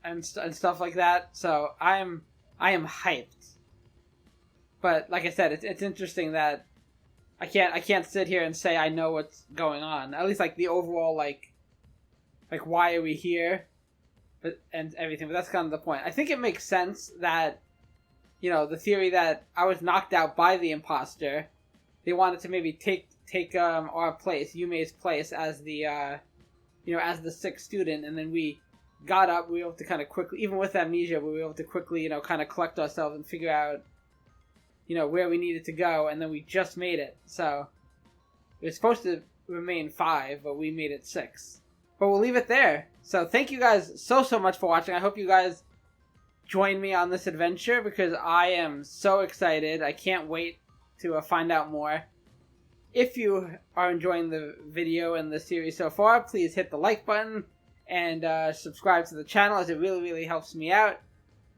and stuff like that. So I am hyped. But like I said, it's interesting that I can't sit here and say I know what's going on. At least like the overall like why are we here, and everything. But that's kind of the point. I think it makes sense that the theory that I was knocked out by the imposter. They wanted to maybe take our place, Yume's place, as the as the 6th student, and then we got up. We were able to kind of quickly, even with amnesia, we were able to quickly kind of collect ourselves and figure out where we needed to go, and then we just made it. So it was supposed to remain 5, but we made it 6. But we'll leave it there. So thank you guys so much for watching. I hope you guys join me on this adventure, because I am so excited. I can't wait to find out more. If you are enjoying the video and the series so far, please hit the like button and subscribe to the channel, as it really helps me out.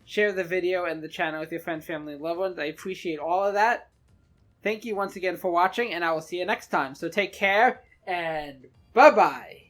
Share the video and the channel with your friends, family, and loved ones. I appreciate all of that. Thank you once again for watching, and I will see you next time. So take care, and bye-bye!